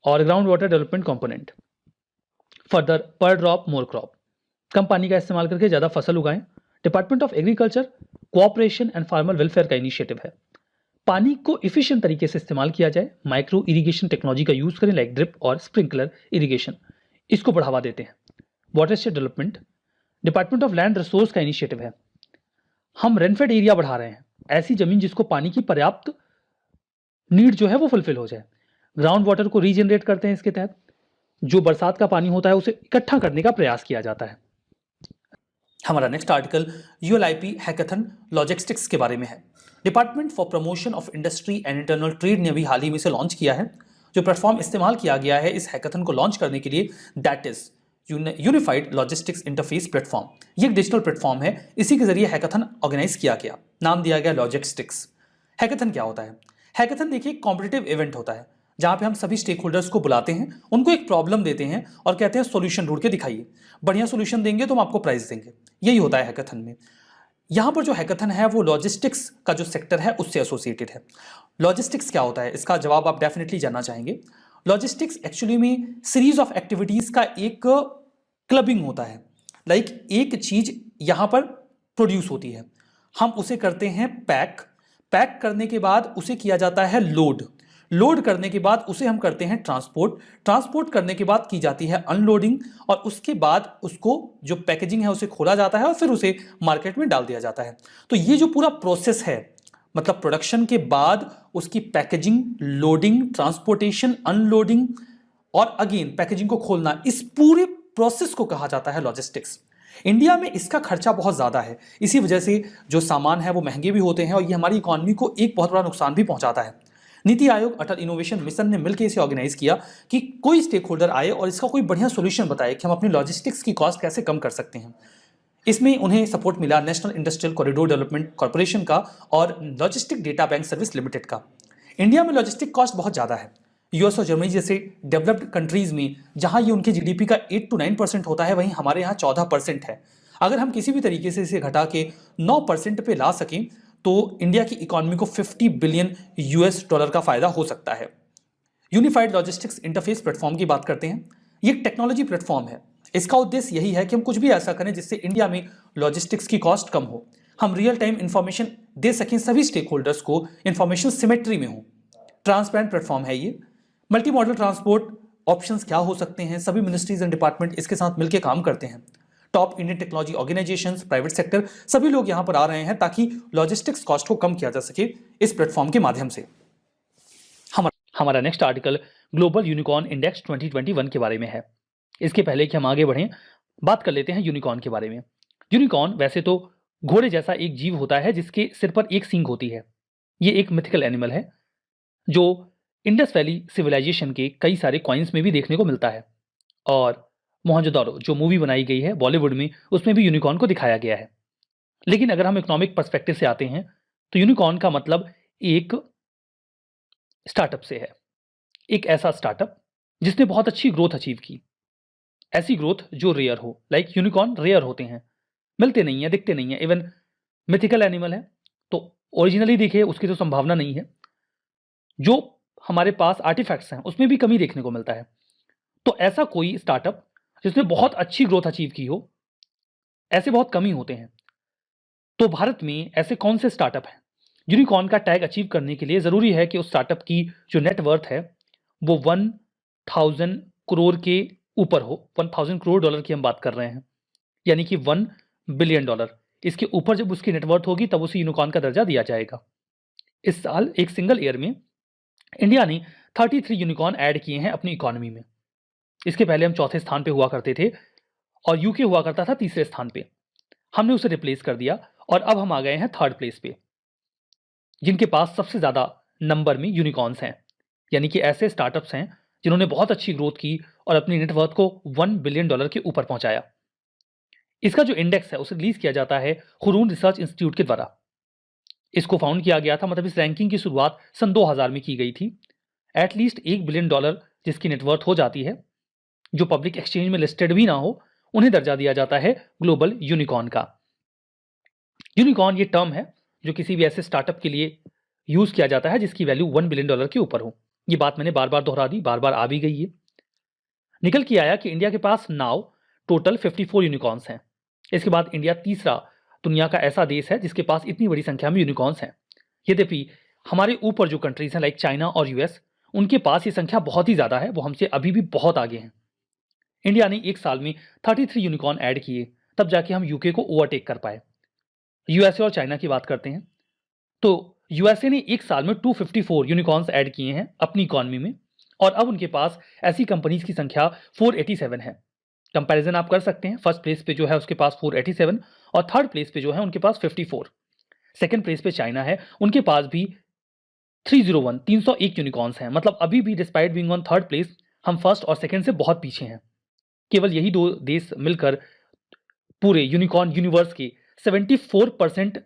और ground water development component. Further पर ड्रॉप मोर क्रॉप, कम पानी का इस्तेमाल करके ज्यादा फसल उगाएं। Department of agriculture, cooperation and farmer welfare का इनिशिएटिव है। पानी को इफिशिएंट तरीके से इस्तेमाल किया जाए, माइक्रो इरिगेशन टेक्नोलॉजी का यूज करें, लाइक ड्रिप और स्प्रिंकलर इरिगेशन, इसको बढ़ावा देते हैं। Watershed development, department of land resource का इनिशिएटिव है। हम रेनफेड एरिया बढ़ा रहे हैं, ऐसी जमीन जिसको पानी की पर्याप्त नीड जो है वो फुलफिल हो जाए। ग्राउंड वाटर को रीजनरेट करते हैं, इसके तहत जो बरसात का पानी होता है उसे इकट्ठा करने का प्रयास किया जाता है। हमारा next article ULIP hackathon logistics के बारे में है। Department for promotion of industry and internal trade ने अभी हाल ही में इसे लॉन्च किया है। जो प्लेटफॉर्म इस्तेमाल किया गया है इस हैकाथन को लॉन्च करने के लिए, that is unified logistics interface platform. ये एक डिजिटल प्लेटफॉर्म है, इसी के जरिए हैकाथन ऑर्गेनाइज किया गया, नाम दिया गया लॉजिस्टिक्स। हैकाथन क्या होता है? हैकाथन देखिए एक कॉम्पिटिटिव इवेंट होता है, जहां पे हम सभी स्टेक होल्डर्स को बुलाते हैं, उनको एक प्रॉब्लम देते हैं और कहते हैं सॉल्यूशन ढूंढ के दिखाइए। बढ़िया सॉल्यूशन देंगे तो हम आपको प्राइज देंगे। यही होता है हैकाथन में। यहाँ पर जो हैकाथन है वो लॉजिस्टिक्स का जो सेक्टर है उससे एसोसिएटेड है। लॉजिस्टिक्स क्या होता है, इसका जवाब आप डेफिनेटली जानना चाहेंगे। लॉजिस्टिक्स एक्चुअली में सीरीज ऑफ एक्टिविटीज का एक क्लबिंग होता है। लाइक एक चीज यहाँ पर प्रोड्यूस होती है, हम उसे करते हैं पैक करने के बाद उसे किया जाता है लोड करने के बाद उसे हम करते हैं ट्रांसपोर्ट करने के बाद की जाती है अनलोडिंग, और उसके बाद उसको जो पैकेजिंग है उसे खोला जाता है और फिर उसे मार्केट में डाल दिया जाता है। तो ये जो पूरा प्रोसेस है, मतलब प्रोडक्शन के बाद उसकी पैकेजिंग, लोडिंग, ट्रांसपोर्टेशन, अनलोडिंग और अगेन पैकेजिंग को खोलना, इस पूरे प्रोसेस को कहा जाता है लॉजिस्टिक्स। इंडिया में इसका खर्चा बहुत ज़्यादा है, इसी वजह से जो सामान है वो महंगे भी होते हैं और ये हमारी इकोनॉमी को एक बहुत बड़ा नुकसान भी पहुंचाता है। नीति आयोग अटल इनोवेशन मिशन ने मिलकर इसे ऑर्गेनाइज किया कि कोई स्टेक होल्डर आए और इसका कोई बढ़िया सॉल्यूशन बताए कि हम अपनी लॉजिस्टिक्स की कॉस्ट कैसे कम कर सकते हैं। इसमें उन्हें सपोर्ट मिला national industrial corridor development corporation का और logistic data bank service limited का। इंडिया में लॉजिस्टिक कॉस्ट बहुत ज़्यादा है। यूएस और जर्मनी जैसे डेवलप्ड कंट्रीज में जहां ये उनके जीडीपी का 8 to 9% होता है, वहीं हमारे यहाँ 14% है। अगर हम किसी भी तरीके से इसे घटा के 9% पे ला सकें तो इंडिया की इकोनॉमी को $50 बिलियन का फायदा हो सकता है। यूनिफाइड लॉजिस्टिक्स इंटरफेस प्लेटफॉर्म की बात करते हैं। ये एक टेक्नोलॉजी प्लेटफॉर्म है। इसका उद्देश्य यही है कि हम कुछ भी ऐसा करें जिससे इंडिया में लॉजिस्टिक्स की कॉस्ट कम हो, हम रियल टाइम इंफॉर्मेशन दे सकें सभी स्टेक होल्डर्स को, इंफॉर्मेशन सिमेट्री में हो। ट्रांसपेरेंट प्लेटफॉर्म है ये। मल्टी मॉडल ट्रांसपोर्ट ऑप्शंस क्या हो सकते हैं, सभी मिनिस्ट्रीज एंड डिपार्टमेंट इसके साथ मिलकर काम करते हैं। Top Indian technology organisations, private sector, सभी लोग यहां पर आ रहे हैं ताकि लॉजिस्टिक्स कॉस्ट को कम किया जा सके इस प्लेटफॉर्म के माध्यम से। हमारा next article global unicorn index 2021 के बारे में है। इसके पहले कि हम आगे बढ़ें, बात कर लेते हैं यूनिकॉर्न के बारे में। यूनिकॉर्न वैसे तो घोड़े जैसा एक जीव होता है जिसके सिर पर एक सींग होती है। ये एक मिथिकल एनिमल है जो इंडस वैली सिविलाइजेशन के कई सारे कॉइन्स में भी देखने को मिलता है, और मोहनजोदारो जो मूवी बनाई गई है बॉलीवुड में, उसमें भी यूनिकॉर्न को दिखाया गया है। लेकिन अगर हम इकोनॉमिक पर्सपेक्टिव से आते हैं तो यूनिकॉर्न का मतलब एक स्टार्टअप से है। एक ऐसा स्टार्टअप जिसने बहुत अच्छी ग्रोथ अचीव की, ऐसी ग्रोथ जो रेयर हो। लाइक यूनिकॉर्न रेयर होते हैं, मिलते नहीं है, दिखते नहीं है। इवन मिथिकल एनिमल है तो ओरिजिनली दिखे उसकी तो संभावना नहीं है। जो हमारे पास आर्टिफैक्ट्स हैं उसमें भी कमी देखने को मिलता है। तो ऐसा कोई स्टार्टअप जिसने बहुत अच्छी ग्रोथ अचीव की हो, ऐसे बहुत कम ही होते हैं। तो भारत में ऐसे कौन से स्टार्टअप हैं? यूनिकॉर्न का टैग अचीव करने के लिए जरूरी है कि उस स्टार्टअप की जो नेटवर्थ है वो 1000 करोड़ के ऊपर हो। 1000 करोड़ डॉलर की हम बात कर रहे हैं, यानी कि 1 बिलियन डॉलर। इसके ऊपर जब उसकी नेटवर्थ होगी तब उसे यूनिकॉर्न का दर्जा दिया जाएगा। इस साल एक सिंगल ईयर में इंडिया ने 33 यूनिकॉर्न ऐड किए हैं अपनी इकोनॉमी में। इसके पहले हम चौथे स्थान पे हुआ करते थे और यूके हुआ करता था तीसरे स्थान पे। हमने उसे रिप्लेस कर दिया और अब हम आ गए हैं थर्ड प्लेस पे, जिनके पास सबसे ज्यादा नंबर में यूनिकॉर्न्स हैं। यानी कि ऐसे स्टार्टअप्स हैं जिन्होंने बहुत अच्छी ग्रोथ की और अपनी नेटवर्थ को 1 बिलियन डॉलर के ऊपर पहुंचाया। इसका जो इंडेक्स है उसे रिलीज किया जाता है हुरून रिसर्च इंस्टीट्यूट के द्वारा। इसको फाउंड किया गया था, मतलब इस रैंकिंग की शुरुआत सन 2000 में की गई थी। एटलीस्ट 1 बिलियन डॉलर जिसकी नेटवर्थ हो जाती है, जो पब्लिक एक्सचेंज में लिस्टेड भी ना हो, उन्हें दर्जा दिया जाता है ग्लोबल यूनिकॉर्न का। यूनिकॉर्न ये टर्म है जो किसी भी ऐसे स्टार्टअप के लिए यूज किया जाता है जिसकी वैल्यू 1 बिलियन डॉलर के ऊपर हो। ये बात मैंने बार बार दोहरा दी, बार बार आ भी गई है। निकल के आया कि इंडिया के पास नाउ टोटल 54 यूनिकॉर्न्स हैं। इसके बाद इंडिया तीसरा दुनिया का ऐसा देश है जिसके पास इतनी बड़ी संख्या में यूनिकॉर्न्स हैं। यद्यपि हमारे ऊपर जो कंट्रीज हैं लाइक चाइना और यूएस, उनके पास ये संख्या बहुत ही ज्यादा है, वो हमसे अभी भी बहुत आगे हैं। इंडिया ने एक साल में 33 यूनिकॉर्न ऐड किए, तब जाके हम यूके को ओवरटेक कर पाए। यूएसए और चाइना की बात करते हैं तो यूएसए ने एक साल में 254 यूनिकॉर्न्स ऐड किए हैं अपनी इकोनॉमी में, और अब उनके पास ऐसी कंपनीज की संख्या 487 है। कंपैरिजन आप कर सकते हैं, फर्स्ट प्लेस पे जो है उसके पास 487 और थर्ड प्लेस पे जो है उनके पास 54। सेकंड प्लेस पे चाइना है, उनके पास भी 301 यूनिकॉर्न्स हैं। मतलब अभी भी despite being on third place हम फर्स्ट और सेकंड से बहुत पीछे हैं। केवल यही दो देश मिलकर पूरे यूनिकॉर्न यूनिवर्स के 74%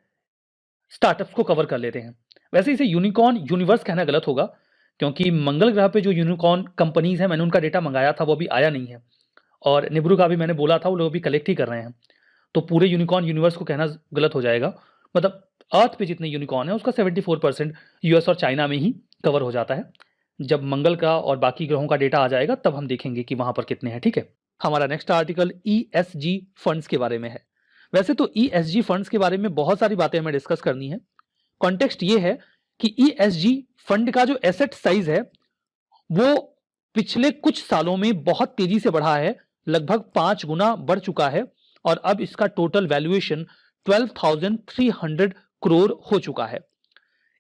स्टार्टअप्स को कवर कर लेते हैं। वैसे इसे यूनिकॉर्न यूनिवर्स कहना गलत होगा, क्योंकि मंगल ग्रह पे जो यूनिकॉर्न कंपनीज हैं, मैंने उनका डेटा मंगाया था, वो अभी आया नहीं है, और निब्रू का भी मैंने बोला था, वो लोग अभी कलेक्ट ही कर रहे हैं। तो पूरे यूनिकॉर्न यूनिवर्स को कहना गलत हो जाएगा। मतलब अर्थ पे जितने यूनिकॉर्न है उसका 74% यूएस और चाइना में ही कवर हो जाता है। जब मंगल का और बाकी ग्रहों का डेटा आ जाएगा तब हम देखेंगे कि वहां पर कितने हैं। ठीक है, हमारा नेक्स्ट आर्टिकल ESG फंड्स के बारे में है। वैसे तो ESG फंड्स के बारे में बहुत सारी बातें हमें डिस्कस करनी है। कॉन्टेक्स्ट ये है कि ESG फंड का जो एसेट साइज है वो पिछले कुछ सालों में बहुत तेजी से बढ़ा है, लगभग 5 गुना बढ़ चुका है, और अब इसका टोटल वैल्यूएशन 12,300 करोड़ हो चुका है।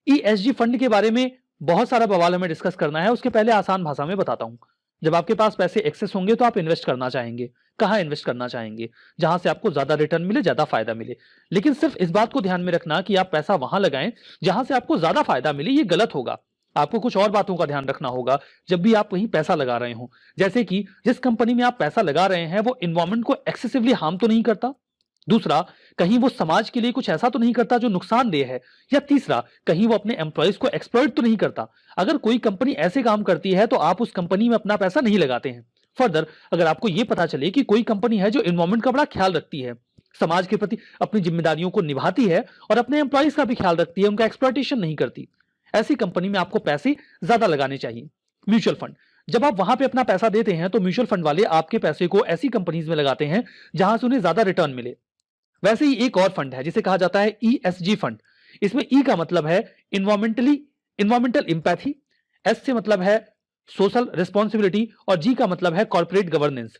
ESG फंड के बारे में बहुत सारा बवाल हमें डिस्कस करना है। उसके पहले आसान भाषा में बताता हूं। जब आपके पास पैसे एक्सेस होंगे तो आप इन्वेस्ट करना चाहेंगे। कहां इन्वेस्ट करना चाहेंगे? जहां से आपको ज्यादा रिटर्न मिले, ज्यादा फायदा मिले। लेकिन सिर्फ इस बात को ध्यान में रखना कि आप पैसा वहां लगाएं जहां से आपको ज्यादा फायदा मिले, ये गलत होगा। आपको कुछ और बातों का ध्यान रखना होगा जब भी आप कहीं पैसा लगा रहे हो। जैसे कि जिस कंपनी में आप पैसा लगा रहे हैं वो इन्वायरमेंट को एक्सेसिवली हार्म तो नहीं करता। दूसरा, कहीं वो समाज के लिए कुछ ऐसा तो नहीं करता जो नुकसानदेह है। या तीसरा, कहीं वो अपने एम्प्लॉयज को एक्सप्लॉइट तो नहीं करता। अगर कोई कंपनी ऐसे काम करती है तो आप उस कंपनी में अपना पैसा नहीं लगाते हैं। फर्दर, अगर आपको यह पता चले कि कोई कंपनी है जो इन्वायरमेंट का बड़ा ख्याल रखती है, समाज के प्रति अपनी जिम्मेदारियों को निभाती है और अपने एम्प्लॉयज का भी ख्याल रखती है, उनका एक्सप्लॉइटेशन नहीं करती, ऐसी कंपनी में आपको पैसे ज्यादा लगाने चाहिए। म्यूचुअल फंड, जब आप वहां पे अपना पैसा देते हैं तो म्यूचुअल फंड वाले आपके पैसे को ऐसी कंपनीज में लगाते हैं जहां से उन्हें ज्यादा रिटर्न मिले। वैसे ही एक और फंड है जिसे कहा जाता है ESG फंड। इसमें E का मतलब है इन्वायरमेंटल एम्पैथी, S से मतलब है सोशल रिस्पॉन्सिबिलिटी और G का मतलब है कॉर्पोरेट गवर्नेंस।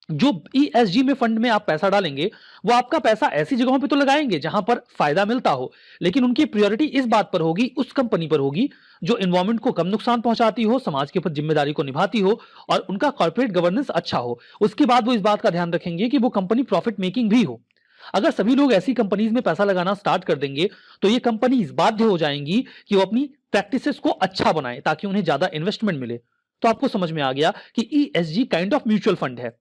जो ईएसजी में फंड में आप पैसा डालेंगे वो आपका पैसा ऐसी जगहों पे तो लगाएंगे जहां पर फायदा मिलता हो, लेकिन उनकी प्रायोरिटी इस बात पर होगी, उस कंपनी पर होगी जो एनवायरमेंट को कम नुकसान पहुंचाती हो, समाज के प्रति जिम्मेदारी को निभाती हो और उनका कॉर्पोरेट गवर्नेंस अच्छा हो। उसके बाद वो इस बात का ध्यान रखेंगे कि वो कंपनी प्रॉफिट मेकिंग भी हो। अगर सभी लोग ऐसी कंपनीज में पैसा लगाना स्टार्ट कर देंगे तो ये कंपनीज बाध्य हो जाएंगी कि वो अपनी प्रैक्टिसेस को अच्छा बनाए ताकि उन्हें ज्यादा इन्वेस्टमेंट मिले। तो आपको समझ में आ गया कि ESG kind of mutual fund है,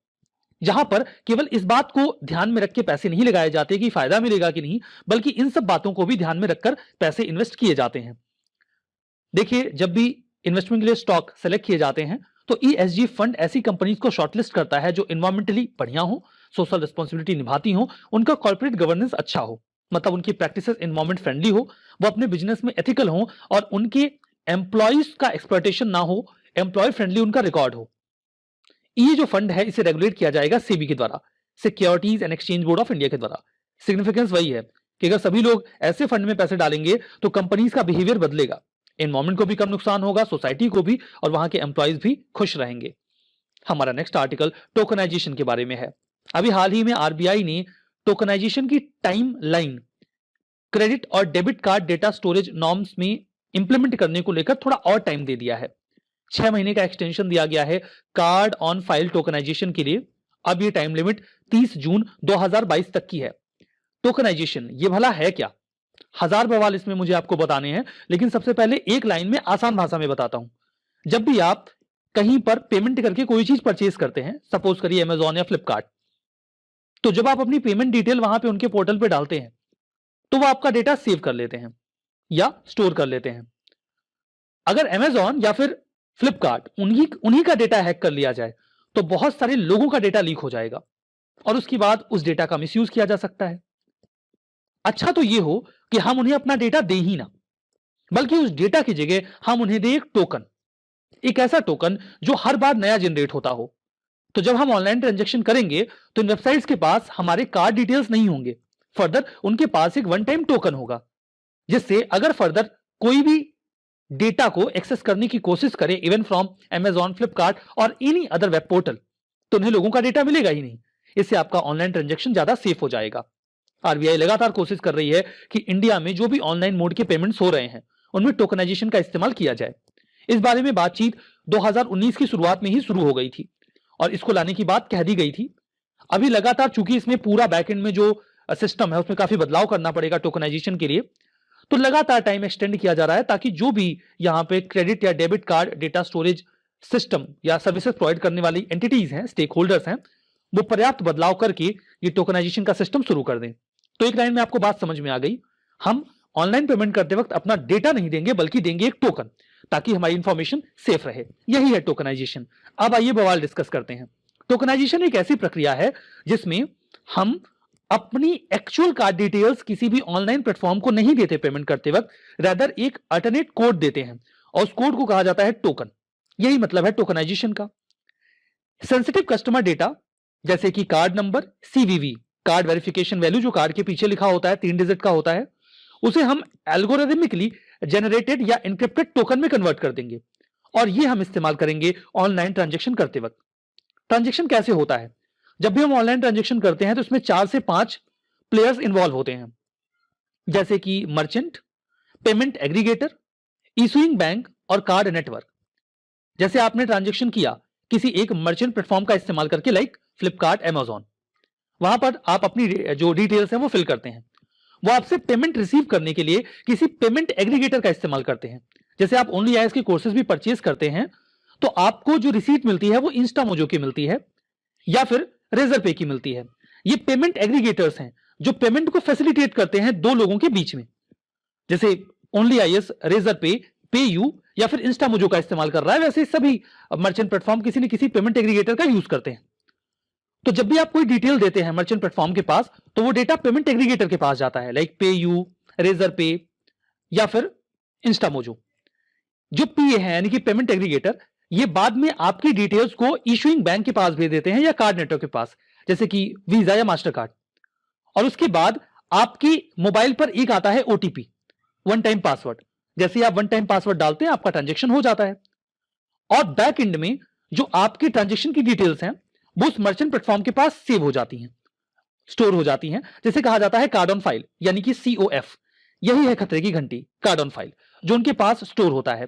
जहां पर केवल इस बात को ध्यान में रख के पैसे नहीं लगाए जाते कि फायदा मिलेगा कि नहीं, बल्कि इन सब बातों को भी ध्यान में रखकर पैसे इन्वेस्ट किए जाते हैं। देखिए, जब भी इन्वेस्टमेंट के लिए स्टॉक सेलेक्ट किए जाते हैं तो ईएसजी फंड ऐसी कंपनीज को शॉर्टलिस्ट करता है जो इन्वायरमेंटली बढ़िया हो, सोशल रिस्पॉन्सिबिलिटी निभाती हो, उनका कॉर्पोरेट गवर्नेंस अच्छा हो, मतलब उनकी प्रैक्टिसेस इन्वायरमेंट फ्रेंडली हो, वो अपने बिजनेस में एथिकल हो और उनके एम्प्लॉयज का एक्सप्लॉयटेशन ना हो, एम्प्लॉय फ्रेंडली उनका रिकॉर्ड हो। ये जो फंड है इसे रेगुलेट किया जाएगा सेबी के द्वारा, securities and exchange board of India के द्वारा। सिग्निफिकेंस वही है कि अगर सभी लोग ऐसे फंड में पैसे डालेंगे तो कंपनीज का बिहेवियर बदलेगा, एनवायरमेंट को भी कम नुकसान होगा, सोसाइटी को भी, और वहां के एम्प्लॉयज भी खुश रहेंगे। हमारा नेक्स्ट आर्टिकल टोकनाइजेशन के बारे में है। अभी हाल ही में आरबीआई ने टोकनाइजेशन की टाइम लाइन क्रेडिट और debit card data storage norms में इंप्लीमेंट करने को लेकर थोड़ा और टाइम दे दिया है। 6 महीने का एक्सटेंशन दिया गया है कार्ड ऑन फाइल टोकनाइजेशन के लिए। अब ये टाइम लिमिट 30 जून 2022 तक की है। टोकनाइजेशन ये भला है क्या? हजार सवाल इसमें मुझे आपको बताने हैं, लेकिन सबसे पहले एक लाइन में आसान भाषा में बताता हूं। जब भी आप कहीं पर पेमेंट करके कोई चीज परचेज करते हैं, सपोज करिए अमेजॉन या फ्लिपकार्ट, तो जब आप अपनी पेमेंट डिटेल वहां पे उनके पोर्टल पे डालते हैं तो वो आपका डेटा सेव कर लेते हैं या स्टोर कर लेते हैं। अगर अमेजॉन या फिर फ्लिपकार्ट उन्हीं का डेटा हैक कर लिया जाए तो बहुत सारे लोगों का डेटा लीक हो जाएगा और उसके बाद उस डेटा का मिसयूज किया जा सकता है। अच्छा तो ये हो कि हम उन्हें अपना डेटा दे ही ना, बल्कि उस डेटा की जगह हम उन्हें दे एक टोकन, एक ऐसा टोकन जो हर बार नया जनरेट होता हो। तो जब हम ऑनलाइन ट्रांजैक्शन करेंगे तो इन वेबसाइट्स के पास हमारे कार्ड डिटेल्स नहीं होंगे, फर्दर उनके पास एक वन टाइम टोकन होगा, जिससे अगर फर्दर कोई भी डेटा को एक्सेस करने की कोशिश करे इवन फ्रॉम अमेजॉन, फ्लिपकार्ट और एनी अदर वेब पोर्टल, तो उन्हें लोगों का डेटा मिलेगा ही नहीं। इससे आपका ऑनलाइन ट्रांजैक्शन ज्यादा सेफ हो जाएगा। आरबीआई लगातार कोशिश कर रही है कि इंडिया में जो भी ऑनलाइन मोड के पेमेंट्स हो रहे हैं उनमें टोकनाइजेशन का इस्तेमाल किया जाए। इस बारे में बातचीत 2019 की शुरुआत में ही शुरू हो गई थी और इसको लाने की बात कह दी गई थी। अभी लगातार चूंकि इसमें पूरा बैकएंड में जो सिस्टम है उसमें काफी बदलाव करना पड़ेगा टोकनाइजेशन के लिए, तो लगातार टाइम एक्सटेंड किया जा रहा है ताकि जो भी यहां पे क्रेडिट या debit card data storage system या सर्विसेज प्रोवाइड करने वाली एंटिटीज हैं, स्टेक होल्डर्स हैं, वो पर्याप्त बदलाव करके ये टोकनाइजेशन का सिस्टम शुरू कर दें। तो एक लाइन में आपको बात समझ में आ गई। हम ऑनलाइन पेमेंट करते वक्त अपना डेटा नहीं देंगे बल्कि देंगे एक टोकन, ताकि हमारी इंफॉर्मेशन सेफ रहे। यही है टोकनाइजेशन। अब आइए बवाल डिस्कस करते हैं। टोकनाइजेशन एक ऐसी प्रक्रिया है जिसमें हम अपनी एक्चुअल कार्ड डिटेल्स किसी भी ऑनलाइन प्लेटफॉर्म को नहीं देते पेमेंट करते वक्त, रेदर एक अल्टरनेट कोड देते हैं और उस कोड को कहा जाता है टोकन। यही मतलब है टोकनाइजेशन का। सेंसिटिव कस्टमर डेटा जैसे कि card number, CVV card verification value जो कार्ड के पीछे लिखा होता है 3 डिजिट का होता है, उसे हम एल्गोरिथमिकली जनरेटेड या एन्क्रिप्टेड टोकन में कन्वर्ट कर देंगे और ये हम इस्तेमाल करेंगे ऑनलाइन ट्रांजैक्शन करते वक्त। ट्रांजैक्शन कैसे होता है? जब भी हम ऑनलाइन ट्रांजैक्शन करते हैं तो इसमें 4 से 5 प्लेयर्स इन्वॉल्व होते हैं, जैसे कि merchant, payment aggregator, issuing bank और कार्ड नेटवर्क। जैसे आपने ट्रांजैक्शन किया किसी एक मर्चेंट प्लेटफॉर्म का इस्तेमाल करके, लाइक फ्लिपकार्ट, अमेजॉन, वहां पर आप अपनी जो डिटेल्स हैं वो फिल करते हैं। वो आपसे पेमेंट रिसीव करने के लिए किसी पेमेंट एग्रीगेटर का इस्तेमाल करते हैं। जैसे आप ओनली आईएएस के कोर्सेज भी परचेज करते हैं तो आपको जो रिसीट मिलती है वो इंस्टामोजो की मिलती है या फिर रेजर पे की मिलती है। ये पेमेंट एग्रीगेटर्स हैं जो पेमेंट को फैसिलिटेट करते हैं दो लोगों के बीच में। जैसे ओनली आईएएस रेजर पे, पेयू या फिर इंस्टामोजो का इस्तेमाल कर रहा है, वैसे सभी मर्चेंट प्लेटफॉर्म किसी न किसी पेमेंट एग्रीगेटर का यूज करते हैं। तो जब भी आप कोई डिटेल देते हैं मर्चेंट प्लेटफॉर्म के पास तो वो डेटा पेमेंट एग्रीगेटर के पास जाता है, लाइक पेयू, रेजर पे या फिर इंस्टामोजो। जो पीए है यानी कि पेमेंट एग्रीगेटर, ये बाद में आपकी डिटेल्स को इशूइंग बैंक के पास भेज देते हैं या कार्ड नेटवर्क के पास, जैसे कि वीजा या मास्टर कार्ड। और उसके बाद आपकी मोबाइल पर एक आता है ओटीपी, वन टाइम पासवर्ड। जैसे ही आप वन टाइम पासवर्ड डालते हैं आपका ट्रांजैक्शन हो जाता है। और बैक एंड में जो आपकी ट्रांजैक्शन की डिटेल्स हैं वो उस मर्चेंट प्लेटफॉर्म के पास सेव हो जाती हैं, स्टोर हो जाती हैं, जिसे कहा जाता है कार्ड ऑन फाइल यानी कि COF। यही है खतरे की घंटी, कार्ड ऑन फाइल, जो उनके पास स्टोर होता है।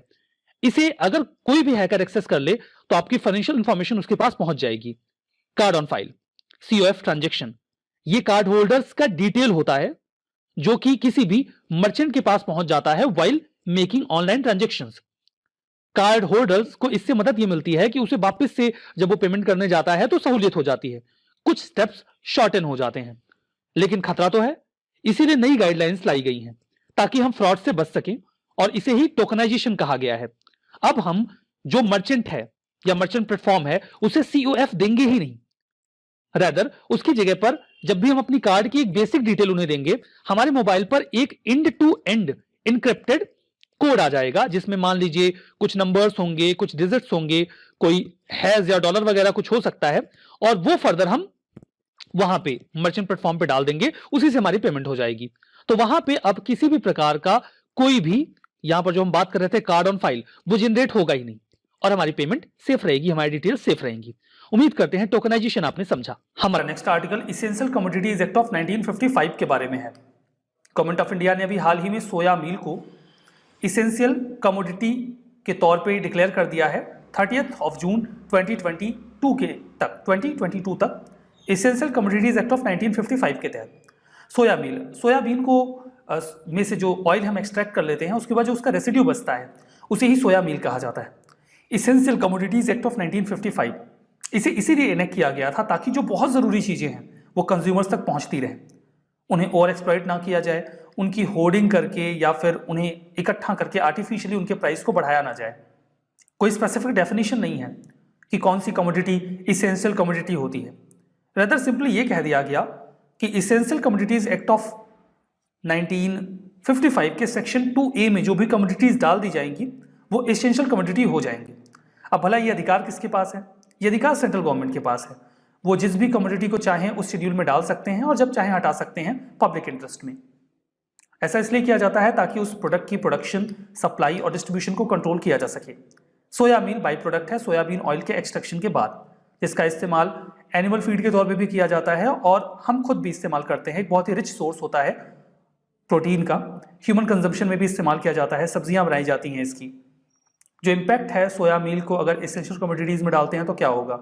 इसे अगर कोई भी हैकर एक्सेस कर ले तो आपकी फाइनेंशियल इंफॉर्मेशन उसके पास पहुंच जाएगी। Card on file, COF transaction, ये कार्ड होल्डर्स का डिटेल होता है जो कि किसी भी मर्चेंट के पास पहुंच जाता है while making online transactions. Card holders को इससे मदद ये मिलती है कि उसे वापस से जब वो पेमेंट करने जाता है तो सहूलियत हो जाती है, कुछ स्टेप्स शॉर्टन हो जाते हैं। लेकिन खतरा तो है, इसीलिए नई गाइडलाइंस लाई गई हैं ताकि हम फ्रॉड से बच सकें, और इसे ही टोकनाइजेशन कहा गया है। अब हम जो मर्चेंट है या मर्चेंट प्लेटफॉर्म है उसे COF देंगे ही नहीं, रादर उसकी जगह पर जब भी हम अपनी कार्ड की एक बेसिक डिटेल उन्हें देंगे, हमारे मोबाइल पर एक end to end encrypted code आ जाएगा, जिसमें मान लीजिए कुछ नंबर्स होंगे, कुछ डिजिट्स होंगे, कोई हैज या डॉलर वगैरह कुछ हो सकता है, और वो फर्दर हम वहां पे मर्चेंट प्लेटफॉर्म पे डाल देंगे, उसी से हमारी पेमेंट हो जाएगी। तो वहां पे अब किसी भी प्रकार का कोई भी, यहां पर जो हम बात कर रहे थे कार्ड ऑन फाइल, वो जनरेट होगा ही नहीं, और हमारी पेमेंट सेफ रहेगी, हमारी डिटेल सेफ रहेंगी। उम्मीद करते हैं टोकनाइजेशन आपने समझा। हमारा next article essential commodities act of 1955 के बारे में है। गवर्नमेंट ऑफ इंडिया ने अभी हाल ही में सोया मील को इसेंशियल कमोडिटी के तौर पे डिक्लेयर कर दिया है। 30 जून 2022 तक इसेंशियल कमोडिटीज एक्ट ऑफ 1955 के तहत सोयाबीन को में से जो ऑयल हम एक्सट्रैक्ट कर लेते हैं, उसके बाद जो उसका रेसिड्यू बचता है उसे ही सोया मील कहा जाता है। इसेंशियल कमोडिटीज एक्ट ऑफ 1955 इसे इसीलिए इनेक्ट किया गया था ताकि जो बहुत ज़रूरी चीज़ें हैं वो कंज्यूमर्स तक पहुंचती रहें, उन्हें ओवर एक्सप्लॉइट ना किया जाए, उनकी होर्डिंग करके या फिर उन्हें इकट्ठा करके आर्टिफिशियली उनके प्राइस को बढ़ाया ना जाए। कोई स्पेसिफिक डेफिनेशन नहीं है कि कौन सी कमोडिटी इसेंशियल कमोडिटी होती है। रदर सिंपली ये कह दिया गया कि इसेंशियल कमोडिटीज एक्ट ऑफ 1955 के सेक्शन 2A में जो भी कमोडिटीज डाल दी जाएंगी वो इसेंशियल कमोडिटी हो जाएंगी। अब भला ये अधिकार किसके पास है? ये अधिकार सेंट्रल गवर्नमेंट के पास है। वो जिस भी कमोडिटी को चाहें उस शेड्यूल में डाल सकते हैं और जब चाहें हटा सकते हैं पब्लिक इंटरेस्ट में। ऐसा इसलिए किया जाता है ताकि उस प्रोडक्ट की प्रोडक्शन, सप्लाई और डिस्ट्रीब्यूशन को कंट्रोल किया जा सके। सोया मील बाई प्रोडक्ट है सोयाबीन ऑयल के एक्सट्रैक्शन के बाद, जिसका इस्तेमाल एनिमल फीड के तौर पे भी किया जाता है और हम खुद भी इस्तेमाल करते हैं। एक बहुत ही रिच सोर्स होता है प्रोटीन का, ह्यूमन कंजम्पशन में भी इस्तेमाल किया जाता है, सब्जियां बनाई जाती हैं इसकी। जो इम्पैक्ट है सोया मील को अगर एसेंशियल कमोडिटीज में डालते हैं तो क्या होगा?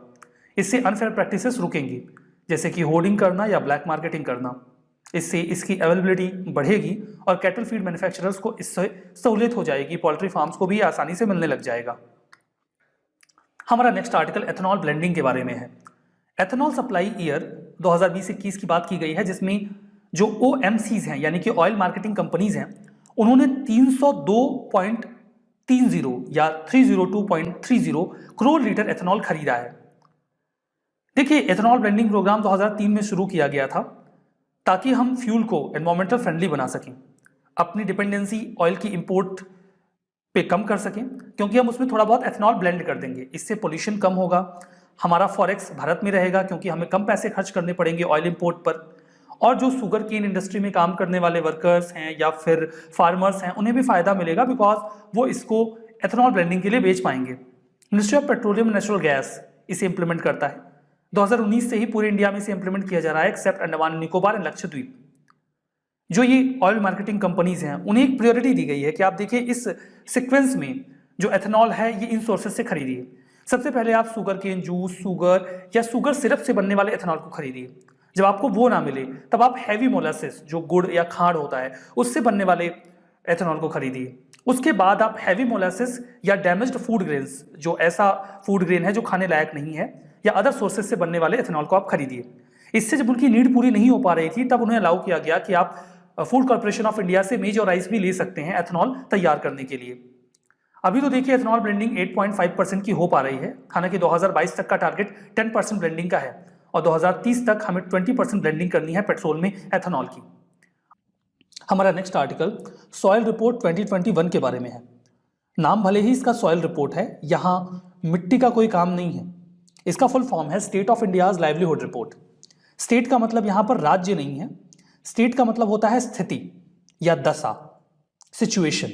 इससे अनफेयर प्रैक्टिसेस रुकेंगी, जैसे कि होर्डिंग करना या ब्लैक मार्केटिंग करना। इससे इसकी अवेलेबिलिटी बढ़ेगी और कैटल फीड मैन्युफैक्चरर्स को इससे सहूलियत हो जाएगी, पोल्ट्री फार्म्स को भी आसानी से मिलने लग जाएगा। हमारा नेक्स्ट आर्टिकल एथेनॉल ब्लेंडिंग के बारे में है। एथेनॉल सप्लाई ईयर 2020-21 की बात की गई है, जिसमें जो OMCs हैं यानी कि ऑयल मार्केटिंग कंपनीज हैं, उन्होंने 302.30 या 302.30 करोड़ लीटर एथेनॉल खरीदा है। देखिए, एथेनॉल ब्लेंडिंग प्रोग्राम 2003 में शुरू किया गया था ताकि हम फ्यूल को एनवायरमेंटल फ्रेंडली बना सकें, अपनी डिपेंडेंसी ऑयल की इंपोर्ट पे कम कर सकें, क्योंकि हम उसमें थोड़ा बहुत एथेनॉल ब्लेंड कर देंगे। इससे पोल्यूशन कम होगा, हमारा फॉरेक्स भारत में रहेगा क्योंकि हमें कम पैसे खर्च करने पड़ेंगे ऑयल इंपोर्ट पर, और जो शुगर केन इंडस्ट्री में काम करने वाले वर्कर्स हैं या फिर फार्मर्स हैं उन्हें भी फ़ायदा मिलेगा, बिकॉज वो इसको एथेनॉल ब्लेंडिंग के लिए बेच पाएंगे। Ministry of petroleum and natural gas इसे इंप्लीमेंट करता है। 2019 से ही पूरे इंडिया में इसे इंप्लीमेंट किया जा रहा है, एक्सेप्ट अंडमान निकोबार एंड लक्षद्वीप। जो ये ऑयल मार्केटिंग कंपनीज हैं उन्हें एक प्रायोरिटी दी गई है कि आप देखिए इस सीक्वेंस में जो एथेनॉल है ये इन सोर्सेज से खरीदिए। सबसे पहले आप शुगर केन जूस, शुगर या शुगर सिरप से बनने वाले एथेनॉल को खरीदिए। जब आपको वो ना मिले तब आप हैवी मोलासिस, जो गुड़ या खांड होता है, उससे बनने वाले एथेनॉल को खरीदिए। उसके बाद आप हैवी मोलासिस या डैमेज्ड फूड ग्रेन्स, जो ऐसा फूड ग्रेन है जो खाने लायक नहीं है, या अदर सोर्सेज से बनने वाले एथेनॉल को आप खरीदिए। इससे जब उनकी नीड पूरी नहीं हो पा रही थी तब उन्हें अलाउ किया गया कि आप फूड कॉर्पोरेशन ऑफ इंडिया से मेज और राइस भी ले सकते हैं एथेनॉल तैयार करने के लिए। अभी तो देखिए एथेनॉल ब्लेंडिंग 8.5% की हो पा रही है, हालांकि 2022 तक का टारगेट 10% ब्लेंडिंग का है और 2030 तक हमें 20% ब्लेंडिंग करनी है पेट्रोल में एथेनॉल की। हमारा नेक्स्ट आर्टिकल सॉइल रिपोर्ट 2021 के बारे में है। नाम भले ही इसका सॉइल रिपोर्ट है, यहाँ मिट्टी का कोई काम नहीं है। इसका फुल फॉर्म है state of India's livelihood report. State का मतलब यहाँ पर राज्य नहीं है, स्टेट का मतलब होता है स्थिति या दशा, सिचुएशन।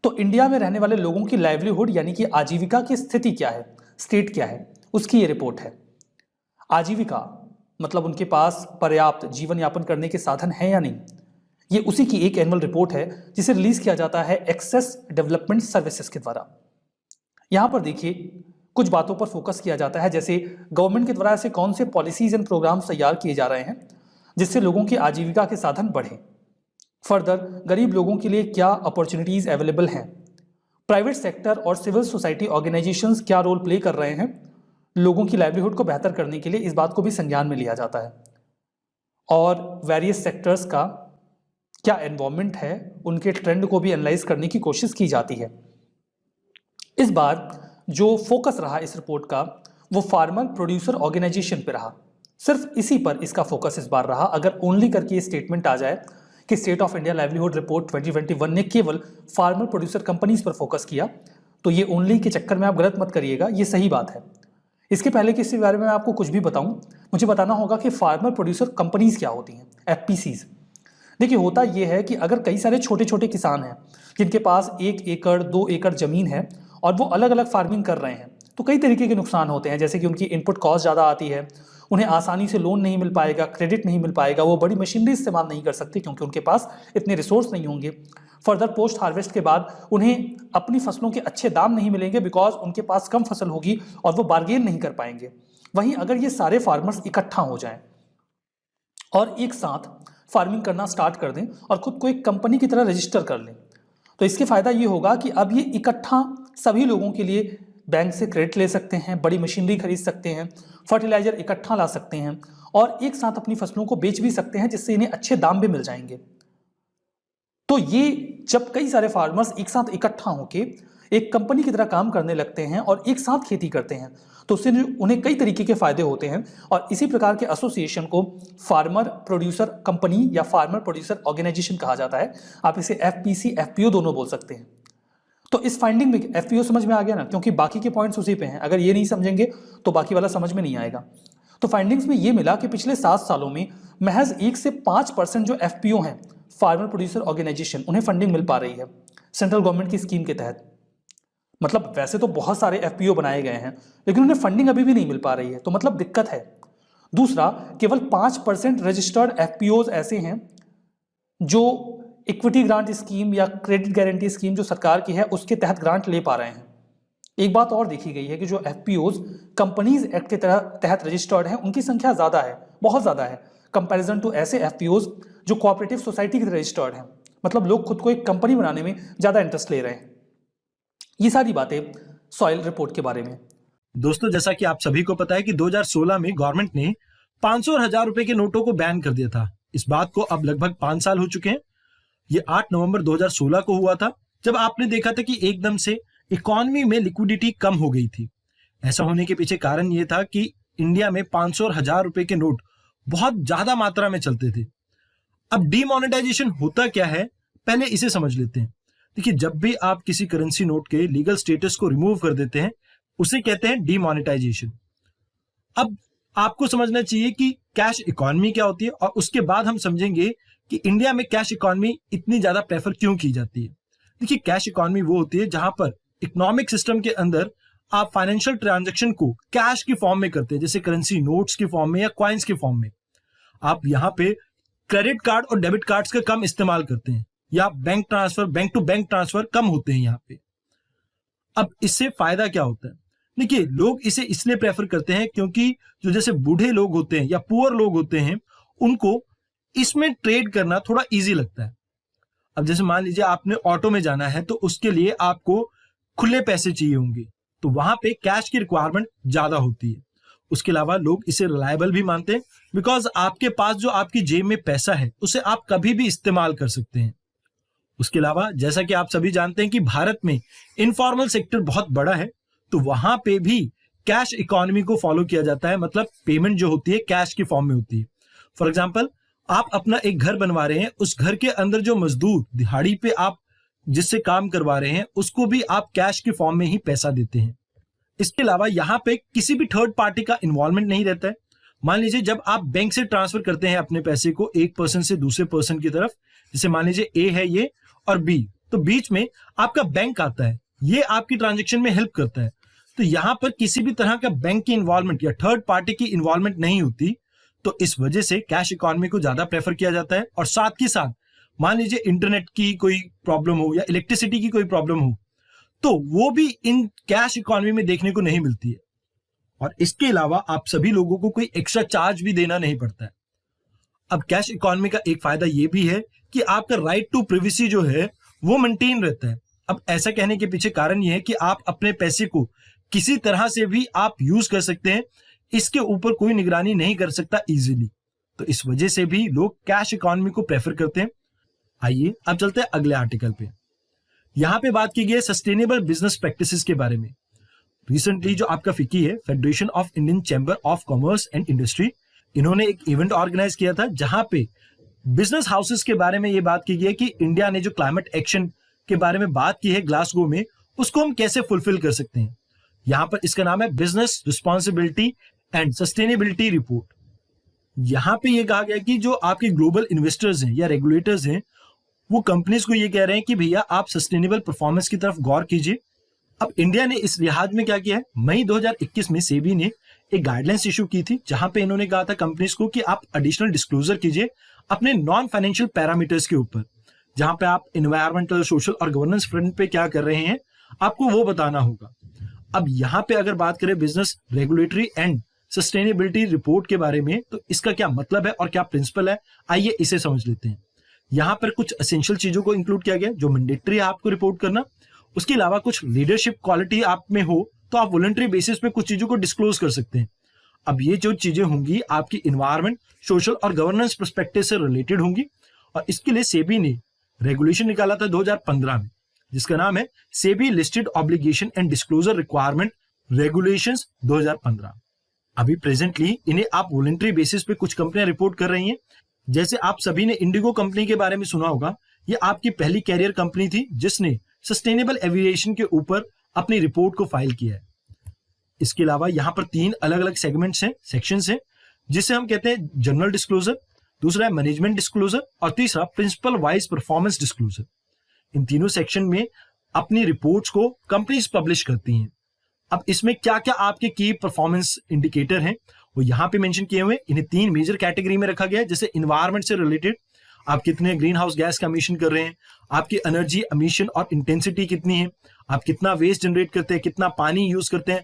तो इंडिया में रहने वाले लोगों की लाइवलीहुड यानी कि आजीविका की स्थिति क्या है, स्टेट क्या है, उसकी ये रिपोर्ट है। आजीविका मतलब उनके पास पर्याप्त जीवन यापन करने के साधन हैं या नहीं, ये उसी की एक एनुअल रिपोर्ट है जिसे रिलीज किया जाता है एक्सेस डेवलपमेंट सर्विसेज के द्वारा। यहां पर देखिए कुछ बातों पर फोकस किया जाता है, जैसे गवर्नमेंट के द्वारा ऐसे कौन से पॉलिसीज एंड प्रोग्राम्स तैयार किए जा रहे हैं जिससे लोगों की आजीविका के साधन बढ़े। फर्दर गरीब लोगों के लिए क्या अपॉर्चुनिटीज अवेलेबल हैं, प्राइवेट सेक्टर और सिविल सोसाइटी ऑर्गेनाइजेशंस क्या रोल प्ले कर रहे हैं लोगों की लाइवलीहुड को बेहतर करने के लिए, इस बात को भी संज्ञान में लिया जाता है। और वेरियस सेक्टर्स का क्या एनवायरनमेंट है, उनके ट्रेंड को भी एनालाइज करने की कोशिश की जाती है। इस बार जो फोकस रहा इस रिपोर्ट का वो फार्मर प्रोड्यूसर ऑर्गेनाइजेशन पे रहा, सिर्फ इसी पर इसका फोकस इस बार रहा। अगर ओनली करके ये स्टेटमेंट आ जाए कि state of India livelihood report 2021 ने केवल फार्मर प्रोड्यूसर कंपनीज पर फोकस किया, तो ये ओनली के चक्कर में आप गलत मत करिएगा, ये सही बात है। इसके पहले कि इसके बारे में मैं आपको कुछ भी बताऊं, मुझे बताना होगा कि फार्मर प्रोड्यूसर कंपनीज क्या होती हैं, एफपीसीज। देखिए होता यह है कि अगर कई सारे छोटे छोटे किसान हैं जिनके पास 1 एकड़ 2 एकड़ जमीन है और वो अलग अलग फार्मिंग कर रहे हैं, तो कई तरीके के नुकसान होते हैं, जैसे कि उनकी इनपुट कॉस्ट ज़्यादा आती है, उन्हें आसानी से लोन नहीं मिल पाएगा, क्रेडिट नहीं मिल पाएगा, वो बड़ी मशीनरी इस्तेमाल नहीं कर सकते क्योंकि उनके पास इतने रिसोर्स नहीं होंगे। फर्दर पोस्ट हार्वेस्ट के बाद उन्हें अपनी फसलों के अच्छे दाम नहीं मिलेंगे बिकॉज उनके पास कम फसल होगी और वो बार्गेन नहीं कर पाएंगे। वहीं अगर ये सारे फार्मर्स इकट्ठा हो जाएं और एक साथ फार्मिंग करना स्टार्ट कर दें और खुद को एक कंपनी की तरह रजिस्टर कर लें, तो इसके फायदा ये होगा कि अब ये इकट्ठा सभी लोगों के लिए बैंक से क्रेडिट ले सकते हैं, बड़ी मशीनरी खरीद सकते हैं, फर्टिलाइजर इकट्ठा ला सकते हैं और एक साथ अपनी फसलों को बेच भी सकते हैं जिससे इन्हें अच्छे दाम भी मिल जाएंगे। तो ये जब कई सारे फार्मर्स एक साथ इकट्ठा होके एक कंपनी की तरह काम करने लगते हैं और एक साथ खेती करते हैं तो उससे उन्हें कई तरीके के फायदे होते हैं और इसी प्रकार के एसोसिएशन को फार्मर प्रोड्यूसर कंपनी या फार्मर प्रोड्यूसर ऑर्गेनाइजेशन कहा जाता है। आप इसे एफपीसी एफपीओ दोनों बोल सकते हैं। तो इस फाइंडिंग में एफपीओ समझ में आ गया ना, क्योंकि बाकी के पॉइंट्स उसी पे हैं, अगर ये नहीं समझेंगे तो बाकी वाला समझ में नहीं आएगा। तो फाइंडिंग्स में ये मिला कि पिछले 7 सालों में महज 1 से 5% जो एफपीओ हैं फार्मर प्रोड्यूसर ऑर्गेनाइजेशन, उन्हें फंडिंग मिल पा रही है सेंट्रल गवर्नमेंट की स्कीम के तहत। मतलब वैसे तो बहुत सारे एफपीओ बनाए गए हैं लेकिन उन्हें फंडिंग अभी भी नहीं मिल पा रही है, तो मतलब दिक्कत है। दूसरा, केवल 5% रजिस्टर्ड एफपीओज ऐसे हैं जो इक्विटी ग्रांट स्कीम या क्रेडिट गारंटी स्कीम जो सरकार की है उसके तहत ग्रांट ले पा रहे हैं। एक बात और देखी गई है कि जो एफपीओज कंपनीज एक्ट के तहत रजिस्टर्ड हैं उनकी संख्या ज़्यादा है, बहुत ज़्यादा है कंपैरिजन टू ऐसे एफपीओज जो कोऑपरेटिव सोसाइटी के तहत रजिस्टर्ड हैं। मतलब लोग खुद को एक कंपनी बनाने में ज़्यादा इंटरेस्ट ले रहे हैं। ये सारी बातें सॉइल रिपोर्ट के बारे में। दोस्तों, जैसा कि आप सभी को पता है कि 2016 में गवर्नमेंट ने 500 और 1000 रुपए के नोटों को बैन कर दिया था। इस बात को अब लगभग 5 साल हो चुके हैं। ये 8 नवंबर 2016 को हुआ था जब आपने देखा था कि एकदम से इकोनॉमी में लिक्विडिटी कम हो गई थी। ऐसा होने के पीछे कारण ये था कि इंडिया में 500 और 1000 रुपए के नोट बहुत ज्यादा मात्रा में चलते थे। अब डीमोनेटाइजेशन होता क्या है, पहले इसे समझ लेते हैं। देखिए, जब भी आप किसी करेंसी नोट के लीगल स्टेटस को रिमूव कर देते हैं उसे कहते हैं डीमोनेटाइजेशन। अब आपको समझना चाहिए कि कैश इकोनॉमी क्या होती है और उसके बाद हम समझेंगे कि इंडिया में कैश इकोनॉमी इतनी ज्यादा प्रेफर क्यों की जाती है। देखिए, कैश इकोनॉमी वो होती है जहां पर इकोनॉमिक सिस्टम के अंदर आप फाइनेंशियल ट्रांजैक्शन को कैश के फॉर्म में करते हैं, जैसे करेंसी नोट्स के फॉर्म में या कॉइन्स के फॉर्म में। आप यहाँ पे क्रेडिट कार्ड और डेबिट कार्ड्स का कम इस्तेमाल करते हैं या bank transfer, bank to bank transfer कम होते हैं यहाँ पे। अब इससे फायदा क्या होता है? देखिए, लोग इसे इसलिए प्रेफर करते हैं क्योंकि जो जैसे बूढ़े लोग होते हैं या पुअर लोग होते हैं उनको इसमें ट्रेड करना थोड़ा इजी लगता है। अब जैसे मान लीजिए आपने ऑटो में जाना है तो उसके लिए आपको खुले पैसे चाहिए होंगे, तो वहां पे कैश की रिक्वायरमेंट ज्यादा होती है। उसके अलावा लोग इसे रिलायबल भी मानते हैं बिकॉज आपके पास जो आपकी जेब में पैसा है उसे आप कभी भी इस्तेमाल कर सकते हैं। उसके अलावा जैसा कि आप सभी जानते हैं कि भारत में इनफॉर्मल सेक्टर बहुत बड़ा है, तो वहां पे भी कैश इकोनॉमी को फॉलो किया जाता है। मतलब पेमेंट जो होती है कैश के फॉर्म में होती है। फॉर एग्जाम्पल, आप अपना एक घर बनवा रहे हैं, उस घर के अंदर जो मजदूर दिहाड़ी पे आप जिससे काम करवा रहे हैं उसको भी आप कैश के फॉर्म में ही पैसा देते हैं। इसके अलावा यहाँ पे किसी भी थर्ड पार्टी का इन्वॉल्वमेंट नहीं रहता है। मान लीजिए जब आप बैंक से ट्रांसफर करते हैं अपने पैसे को एक पर्सन से दूसरे पर्सन की तरफ, जैसे मान लीजिए ए है ये और बी, तो बीच में आपका बैंक आता है, ये आपकी ट्रांजेक्शन में हेल्प करता है। तो यहां पर किसी भी तरह का बैंक की इन्वॉल्वमेंट या थर्ड पार्टी की इन्वॉल्वमेंट नहीं होती, तो इस वजह से कैश इकोनॉमी को ज्यादा प्रेफर किया जाता है। और साथ ही साथ मान लीजिए इंटरनेट की कोई प्रॉब्लम हो या इलेक्ट्रिसिटी की कोई प्रॉब्लम हो, तो वो भी इन कैश इकोनॉमी में देखने को नहीं मिलती है। और इसके अलावा आप सभी लोगों को कोई एक्स्ट्रा चार्ज भी देना नहीं पड़ता है। अब कैश इकोनॉमी का एक फायदा ये भी है कि आपका राइट टू प्रिवेसी जो है वो मेंटेन रहता है। अब ऐसा कहने के पीछे कारण ये है कि आप अपने पैसे को किसी तरह से भी आप यूज कर सकते हैं, इसके ऊपर कोई निगरानी नहीं कर सकता इजीली। तो इस वजह से भी लोग कैश इकोनॉमी को प्रेफर करते हैं। आइए अब चलते हैं अगले आर्टिकल पे। यहां पे बात की गई है सस्टेनेबल बिजनेस प्रैक्टिसेस के बारे में। रिसेंटली जो आपका फिक्की है, federation of Indian chamber of commerce and industry, इन्होंने एक इवेंट ऑर्गेनाइज किया था जहां पे बिजनेस हाउसेस के बारे में ये बात की गई है कि इंडिया ने जो क्लाइमेट एक्शन के बारे में बात की है ग्लासगो में, उसको हम कैसे फुलफिल कर सकते हैं। यहां पर इसका नाम है business responsibility and sustainability report. यहां पे ये कहा गया कि जो आपके ग्लोबल इन्वेस्टर्स हैं या रेगुलेटर्स हैं, वो कंपनीज को ये कह रहे हैं कि भैया आप सस्टेनेबल परफॉर्मेंस की तरफ गौर कीजिए। अब इंडिया ने इस लिहाज में क्या किया है, मई 2021 में सेबी ने एक गाइडलाइंस इशू की थी जहां पे इन्होंने कहा था कंपनीज को कि आप एडिशनल डिस्क्लोजर कीजिए अपने नॉन फाइनेंशियल पैरामीटर्स के ऊपर, जहां पे आप एनवायरमेंटल, सोशल और गवर्नेंस फ्रंट पे क्या कर रहे हैं आपको वो बताना होगा। अब यहाँ पे अगर बात करें business regulatory and sustainability report के बारे में, तो इसका क्या मतलब है और क्या प्रिंसिपल है, आइए इसे समझ लेते हैं। यहाँ पर कुछ एसेंशियल चीजों को इंक्लूड किया गया जो मैंडेटरी है आपको रिपोर्ट करना। उसके अलावा कुछ लीडरशिप क्वालिटी आप में हो तो आप वॉलंटरी बेसिस पे कुछ चीजों को डिस्क्लोज कर सकते हैं। अब ये जो चीजें होंगी आपकी इन्वायरमेंट, सोशल और गवर्नेंस पर्सपेक्टिव से रिलेटेड होंगी। और इसके लिए सेबी ने रेगुलेशन निकाला था 2015 में, जिसका नाम है SEBI listed obligation and disclosure requirement regulations 2015। अभी प्रेजेंटली इन्हें आप वॉलंटरी बेसिस पे कुछ कंपनियां रिपोर्ट कर रही हैं। जैसे आप सभी ने इंडिगो कंपनी के बारे में सुना होगा, ये आपकी पहली कैरियर कंपनी थी जिसने सस्टेनेबल एविएशन के ऊपर अपनी रिपोर्ट को फाइल किया है। इसके अलावा यहाँ पर 3 अलग अलग सेगमेंट्स हैं, सेक्शंस हैं, जिसे हम कहते हैं जनरल डिस्क्लोजर, दूसरा है मैनेजमेंट डिस्क्लोजर और तीसरा प्रिंसिपल वाइज परफॉर्मेंस डिस्क्लोजर। इन तीनों सेक्शन में अपनी रिपोर्ट्स को कंपनीज पब्लिश करती हैं। अब इसमें क्या क्या आपके की परफॉर्मेंस इंडिकेटर हैं वो यहाँ पे मेंशन किए हुए। इन्हें 3 मेजर कैटेगरी में रखा गया है। जैसे इन्वायरमेंट से रिलेटेड आप कितने ग्रीन हाउस गैस का एमिशन कर रहे हैं, आपकी एनर्जी एमिशन और इंटेंसिटी कितनी है, आप कितना वेस्ट जनरेट करते हैं, कितना पानी यूज करते हैं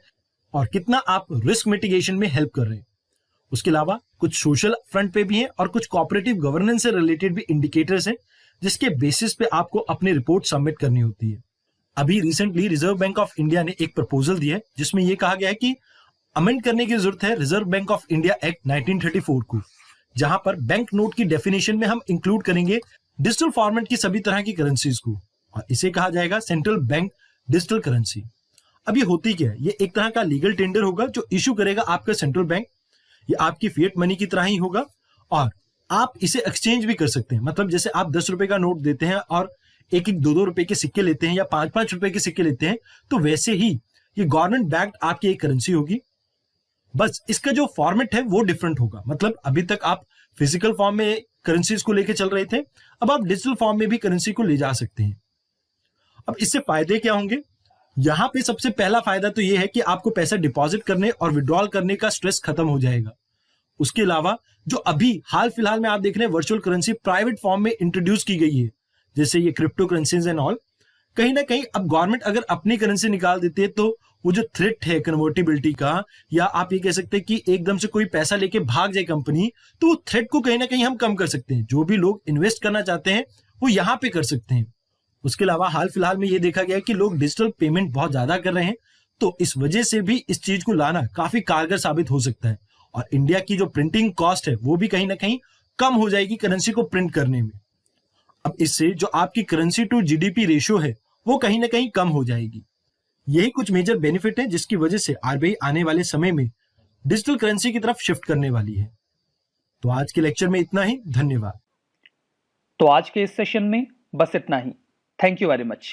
और कितना आप रिस्क मिटिगेशन में हेल्प कर रहे हैं। उसके अलावा कुछ सोशल फ्रंट पे भी हैं और कुछ कोऑपरेटिव गवर्नेंस से रिलेटेड भी इंडिकेटर्स हैं जिसके बेसिस पे आपको अपनी रिपोर्ट सबमिट करनी होती है। अभी recently reserve bank of India ने एक प्रपोजल दिया है जिसमें यह कहा गया है कि अमेंड करने की जरूरत है reserve bank of India act 1934 को, जहां पर बैंक नोट की डेफिनेशन में हम इंक्लूड करेंगे डिजिटल फॉर्मेट की सभी तरह की करेंसीज को और इसे कहा जाएगा सेंट्रल बैंक डिजिटल करेंसी। अब ये होती क्या है, ये एक तरह का लीगल टेंडर होगा जो इशू करेगा आपका सेंट्रल बैंक। ये आपकी फिएट मनी की तरह ही होगा और आप इसे एक्सचेंज भी कर सकते हैं। मतलब जैसे आप 10 रुपए का नोट देते हैं और 1-1, 2-2 रुपए के सिक्के लेते हैं या 5-5 रुपए के सिक्के लेते हैं, तो वैसे ही ये गवर्नमेंट बैक्ड आपकी एक करेंसी होगी। बस इसका जो फॉर्मेट है वो डिफरेंट होगा। मतलब अभी तक आप फिजिकल फॉर्म में करेंसीज को लेकर चल रहे थे, अब आप डिजिटल फॉर्म में भी करेंसी को ले जा सकते हैं। अब इससे फायदे क्या होंगे, यहां पे सबसे पहला फायदा तो ये है कि आपको पैसा डिपॉजिट करने और विड्रॉल करने का स्ट्रेस खत्म हो जाएगा। उसके अलावा जो अभी हाल फिलहाल में आप देख रहे हैं वर्चुअल करेंसी प्राइवेट फॉर्म में इंट्रोड्यूस की गई है, जैसे ये क्रिप्टो करेंसीज एंड ऑल, कहीं ना कहीं अब गवर्नमेंट अगर अपनी करेंसी निकाल देती है तो वो जो थ्रेट है कन्वर्टिबिलिटी का, या आप ये कह सकते हैं कि एकदम से कोई पैसा लेके भाग जाए कंपनी, तो वो थ्रेट को कहीं ना कहीं हम कम कर सकते हैं। जो भी लोग इन्वेस्ट करना चाहते हैं वो यहाँ पे कर सकते हैं। उसके अलावा हाल फिलहाल में ये देखा गया है कि लोग डिजिटल पेमेंट बहुत ज्यादा कर रहे हैं, तो इस वजह से भी इस चीज को लाना काफी कारगर साबित हो सकता है और इंडिया की जो प्रिंटिंग कॉस्ट है वो भी कहीं ना कहीं कम हो जाएगी करेंसी को प्रिंट करने में। अब इससे जो आपकी करेंसी टू जीडीपी रेशियो है वो कहीं ना कहीं कम हो जाएगी। यही कुछ मेजर बेनिफिट है जिसकी वजह से आरबीआई आने वाले समय में डिजिटल करेंसी की तरफ शिफ्ट करने वाली है। तो आज के लेक्चर में इतना ही, धन्यवाद। तो आज के इस सेशन में बस इतना ही। Thank you very much.